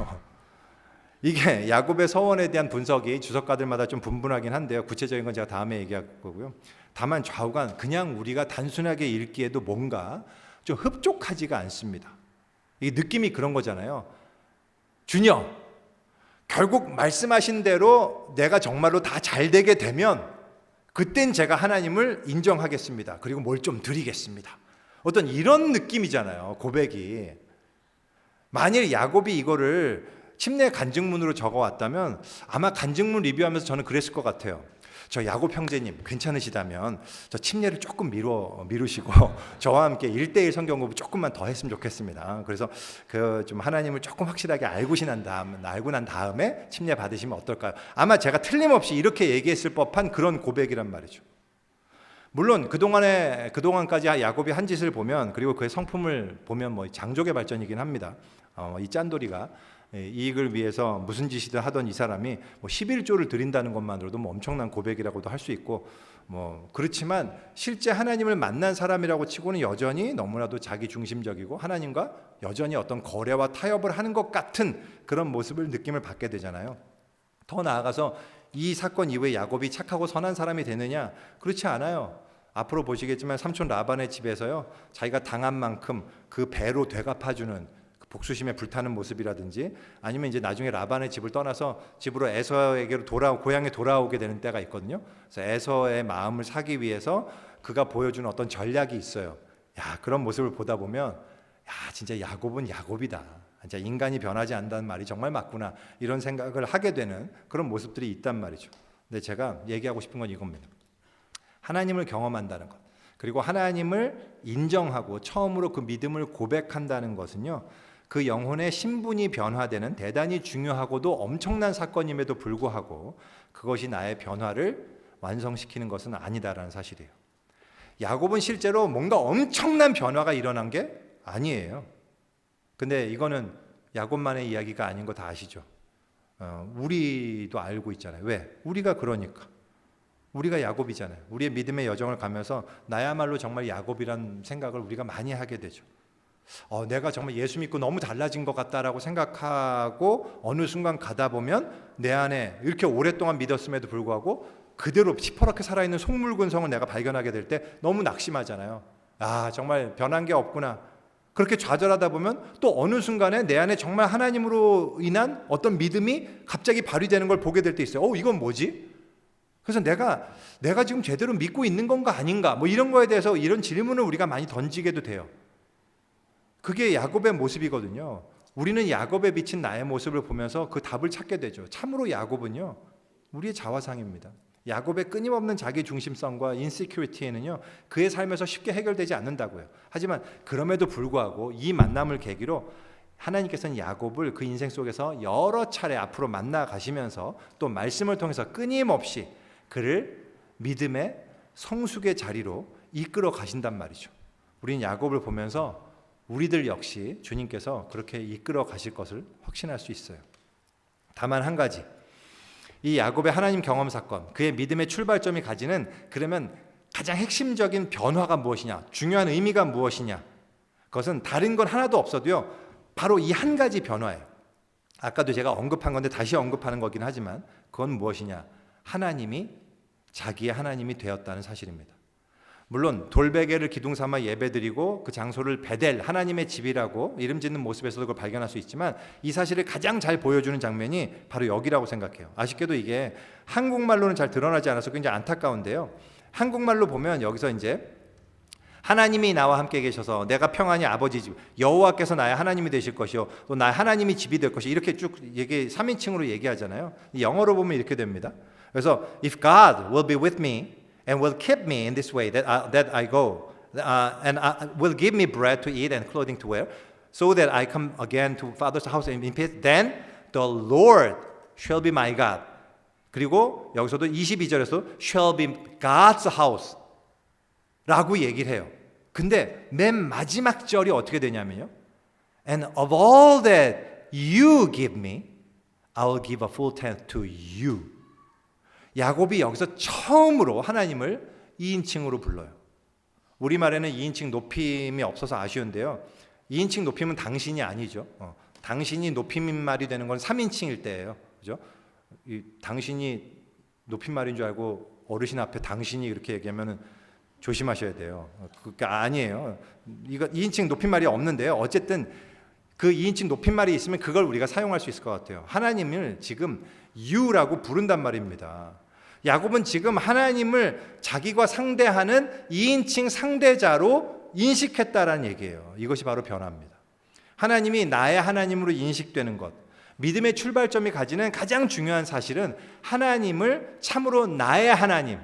이게 야곱의 서원에 대한 분석이 주석가들마다 좀 분분하긴 한데요. 구체적인 건 제가 다음에 얘기할 거고요. 다만 좌우간 그냥 우리가 단순하게 읽기에도 뭔가 좀 흡족하지가 않습니다. 이 느낌이 그런 거잖아요. 주님, 결국 말씀하신 대로 내가 정말로 다 잘 되게 되면 그땐 제가 하나님을 인정하겠습니다. 그리고 뭘 좀 드리겠습니다. 어떤 이런 느낌이잖아요, 고백이. 만일 야곱이 이거를 침례 간증문으로 적어왔다면 아마 간증문 리뷰하면서 저는 그랬을 것 같아요. 저 야곱 형제님 괜찮으시다면 저 침례를 조금 미루시고 저와 함께 1:1 성경 공부 조금만 더 했으면 좋겠습니다. 그래서 그 좀 하나님을 조금 확실하게 알고 난 다음에 침례 받으시면 어떨까요? 아마 제가 틀림없이 이렇게 얘기했을 법한 그런 고백이란 말이죠. 물론 그동안까지 야곱이 한 짓을 보면, 그리고 그의 성품을 보면 뭐 장족의 발전이긴 합니다. 이 짠돌이가 이익을 위해서 무슨 짓이든 하던 이 사람이 뭐 11조를 드린다는 것만으로도 뭐 엄청난 고백이라고도 할 수 있고, 뭐 그렇지만 실제 하나님을 만난 사람이라고 치고는 여전히 너무나도 자기 중심적이고 하나님과 여전히 어떤 거래와 타협을 하는 것 같은 그런 모습을 느낌을 받게 되잖아요. 더 나아가서 이 사건 이후에 야곱이 착하고 선한 사람이 되느냐? 그렇지 않아요. 앞으로 보시겠지만 삼촌 라반의 집에서요, 자기가 당한 만큼 그 배로 되갚아주는 그 복수심에 불타는 모습이라든지, 아니면 이제 나중에 라반의 집을 떠나서 집으로 에서에게로 고향에 돌아오게 되는 때가 있거든요. 그래서 에서의 마음을 사기 위해서 그가 보여주는 어떤 전략이 있어요. 야, 그런 모습을 보다 보면 야, 진짜 야곱은 야곱이다. 진짜 인간이 변하지 않는다는 말이 정말 맞구나, 이런 생각을 하게 되는 그런 모습들이 있단 말이죠. 근데 제가 얘기하고 싶은 건 이겁니다. 하나님을 경험한다는 것, 그리고 하나님을 인정하고 처음으로 그 믿음을 고백한다는 것은요, 그 영혼의 신분이 변화되는 대단히 중요하고도 엄청난 사건임에도 불구하고 그것이 나의 변화를 완성시키는 것은 아니다라는 사실이에요. 야곱은 실제로 뭔가 엄청난 변화가 일어난 게 아니에요. 근데 이거는 야곱만의 이야기가 아닌 거 다 아시죠? 우리도 알고 있잖아요. 왜? 우리가 그러니까. 우리가 야곱이잖아요. 우리의 믿음의 여정을 가면서 나야말로 정말 야곱이란 생각을 우리가 많이 하게 되죠. 내가 정말 예수 믿고 너무 달라진 것 같다라고 생각하고 어느 순간 가다 보면 내 안에 이렇게 오랫동안 믿었음에도 불구하고 그대로 시퍼렇게 살아있는 속물근성을 내가 발견하게 될 때 너무 낙심하잖아요. 정말 변한 게 없구나. 그렇게 좌절하다 보면 또 어느 순간에 내 안에 정말 하나님으로 인한 어떤 믿음이 갑자기 발휘되는 걸 보게 될 때 있어요. 이건 뭐지? 그래서 내가 지금 제대로 믿고 있는 건가 아닌가, 뭐 이런 거에 대해서 이런 질문을 우리가 많이 던지게도 돼요. 그게 야곱의 모습이거든요. 우리는 야곱에 비친 나의 모습을 보면서 그 답을 찾게 되죠. 참으로 야곱은요, 우리의 자화상입니다. 야곱의 끊임없는 자기 중심성과 인시큐리티에는요, 그의 삶에서 쉽게 해결되지 않는다고요. 하지만 그럼에도 불구하고 이 만남을 계기로 하나님께서는 야곱을 그 인생 속에서 여러 차례 앞으로 만나 가시면서 또 말씀을 통해서 끊임없이 그를 믿음의 성숙의 자리로 이끌어 가신단 말이죠. 우리는 야곱을 보면서 우리들 역시 주님께서 그렇게 이끌어 가실 것을 확신할 수 있어요. 다만 한 가지, 이 야곱의 하나님 경험 사건, 그의 믿음의 출발점이 가지는 그러면 가장 핵심적인 변화가 무엇이냐, 중요한 의미가 무엇이냐, 그것은 다른 건 하나도 없어도요, 바로 이 한 가지 변화예요. 아까도 제가 언급한 건데 다시 언급하는 거긴 하지만 그건 무엇이냐, 하나님이 자기의 하나님이 되었다는 사실입니다. 물론 돌베개를 기둥 삼아 예배드리고 그 장소를 베델, 하나님의 집이라고 이름 짓는 모습에서도 그걸 발견할 수 있지만, 이 사실을 가장 잘 보여주는 장면이 바로 여기라고 생각해요. 아쉽게도 이게 한국말로는 잘 드러나지 않아서 굉장히 안타까운데요, 한국말로 보면 여기서 이제 하나님이 나와 함께 계셔서 내가 평안히 아버지 집, 여호와께서 나의 하나님이 되실 것이요 또 나의 하나님이 집이 될 것이, 이렇게 쭉 3인칭으로 얘기하잖아요. 영어로 보면 이렇게 됩니다. 그래서 if God will be with me and will keep me in this way that I go, and will give me bread to eat and clothing to wear, so that I come again to Father's house in peace, then the Lord shall be my God. 그리고 여기서도 22절에서 shall be God's house 라고 얘기를 해요. 근데 맨 마지막 절이 어떻게 되냐면요, and of all that you give me, I will give a full tenth to you. 야곱이 여기서 처음으로 하나님을 2인칭으로 불러요. 우리말에는 2인칭 높임이 없어서 아쉬운데요, 2인칭 높임은 당신이 아니죠. 당신이 높임말이 되는 건 3인칭일 때예요. 그죠? 당신이 높임말인 줄 알고 어르신 앞에 당신이 이렇게 얘기하면은 조심하셔야 돼요. 그게 아니에요. 이거 2인칭 높임말이 없는데요, 어쨌든 그 2인칭 높임말이 있으면 그걸 우리가 사용할 수 있을 것 같아요. 하나님을 지금 you라고 부른단 말입니다. 야곱은 지금 하나님을 자기가 상대하는 2인칭 상대자로 인식했다라는 얘기예요. 이것이 바로 변화입니다. 하나님이 나의 하나님으로 인식되는 것, 믿음의 출발점이 가지는 가장 중요한 사실은 하나님을 참으로 나의 하나님,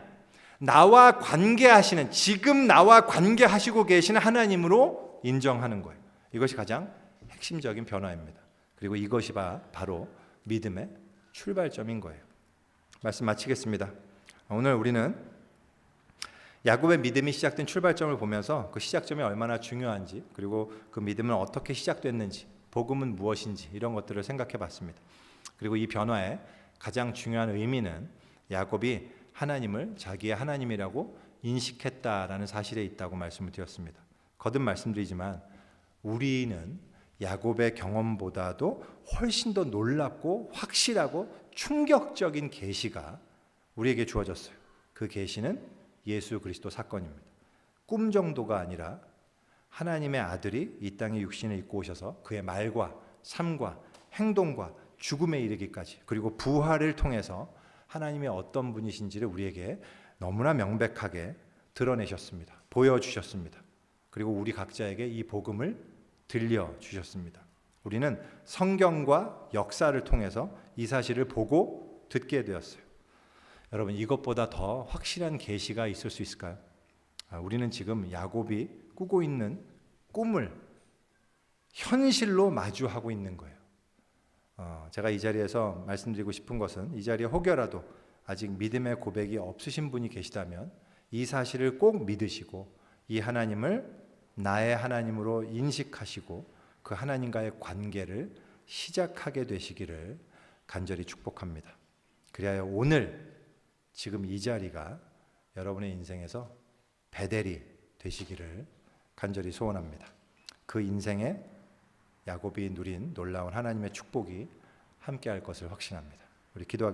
나와 관계하시는, 지금 나와 관계하시고 계시는 하나님으로 인정하는 거예요. 이것이 가장 핵심적인 변화입니다. 그리고 이것이 바로 믿음의 출발점인 거예요. 말씀 마치겠습니다. 오늘 우리는 야곱의 믿음이 시작된 출발점을 보면서 그 시작점이 얼마나 중요한지, 그리고 그 믿음은 어떻게 시작됐는지, 복음은 무엇인지, 이런 것들을 생각해 봤습니다. 그리고 이 변화의 가장 중요한 의미는 야곱이 하나님을 자기의 하나님이라고 인식했다라는 사실에 있다고 말씀을 드렸습니다. 거듭 말씀드리지만 우리는 야곱의 경험보다도 훨씬 더 놀랍고 확실하고 충격적인 계시가 우리에게 주어졌어요. 그 계시는 예수 그리스도 사건입니다. 꿈 정도가 아니라 하나님의 아들이 이 땅에 육신을 입고 오셔서 그의 말과 삶과 행동과 죽음에 이르기까지, 그리고 부활을 통해서 하나님이 어떤 분이신지를 우리에게 너무나 명백하게 드러내셨습니다. 보여주셨습니다. 그리고 우리 각자에게 이 복음을 들려주셨습니다. 우리는 성경과 역사를 통해서 이 사실을 보고 듣게 되었어요. 여러분, 이것보다 더 확실한 계시가 있을 수 있을까요? 우리는 지금 야곱이 꾸고 있는 꿈을 현실로 마주하고 있는 거예요. 제가 이 자리에서 말씀드리고 싶은 것은, 이 자리에 혹여라도 아직 믿음의 고백이 없으신 분이 계시다면 이 사실을 꼭 믿으시고 이 하나님을 나의 하나님으로 인식하시고 그 하나님과의 관계를 시작하게 되시기를 간절히 축복합니다. 그리하여 오늘 지금 이 자리가 여러분의 인생에서 베델이 되시기를 간절히 소원합니다. 그 인생에 야곱이 누린 놀라운 하나님의 축복이 함께할 것을 확신합니다. 우리 기도하겠습니다.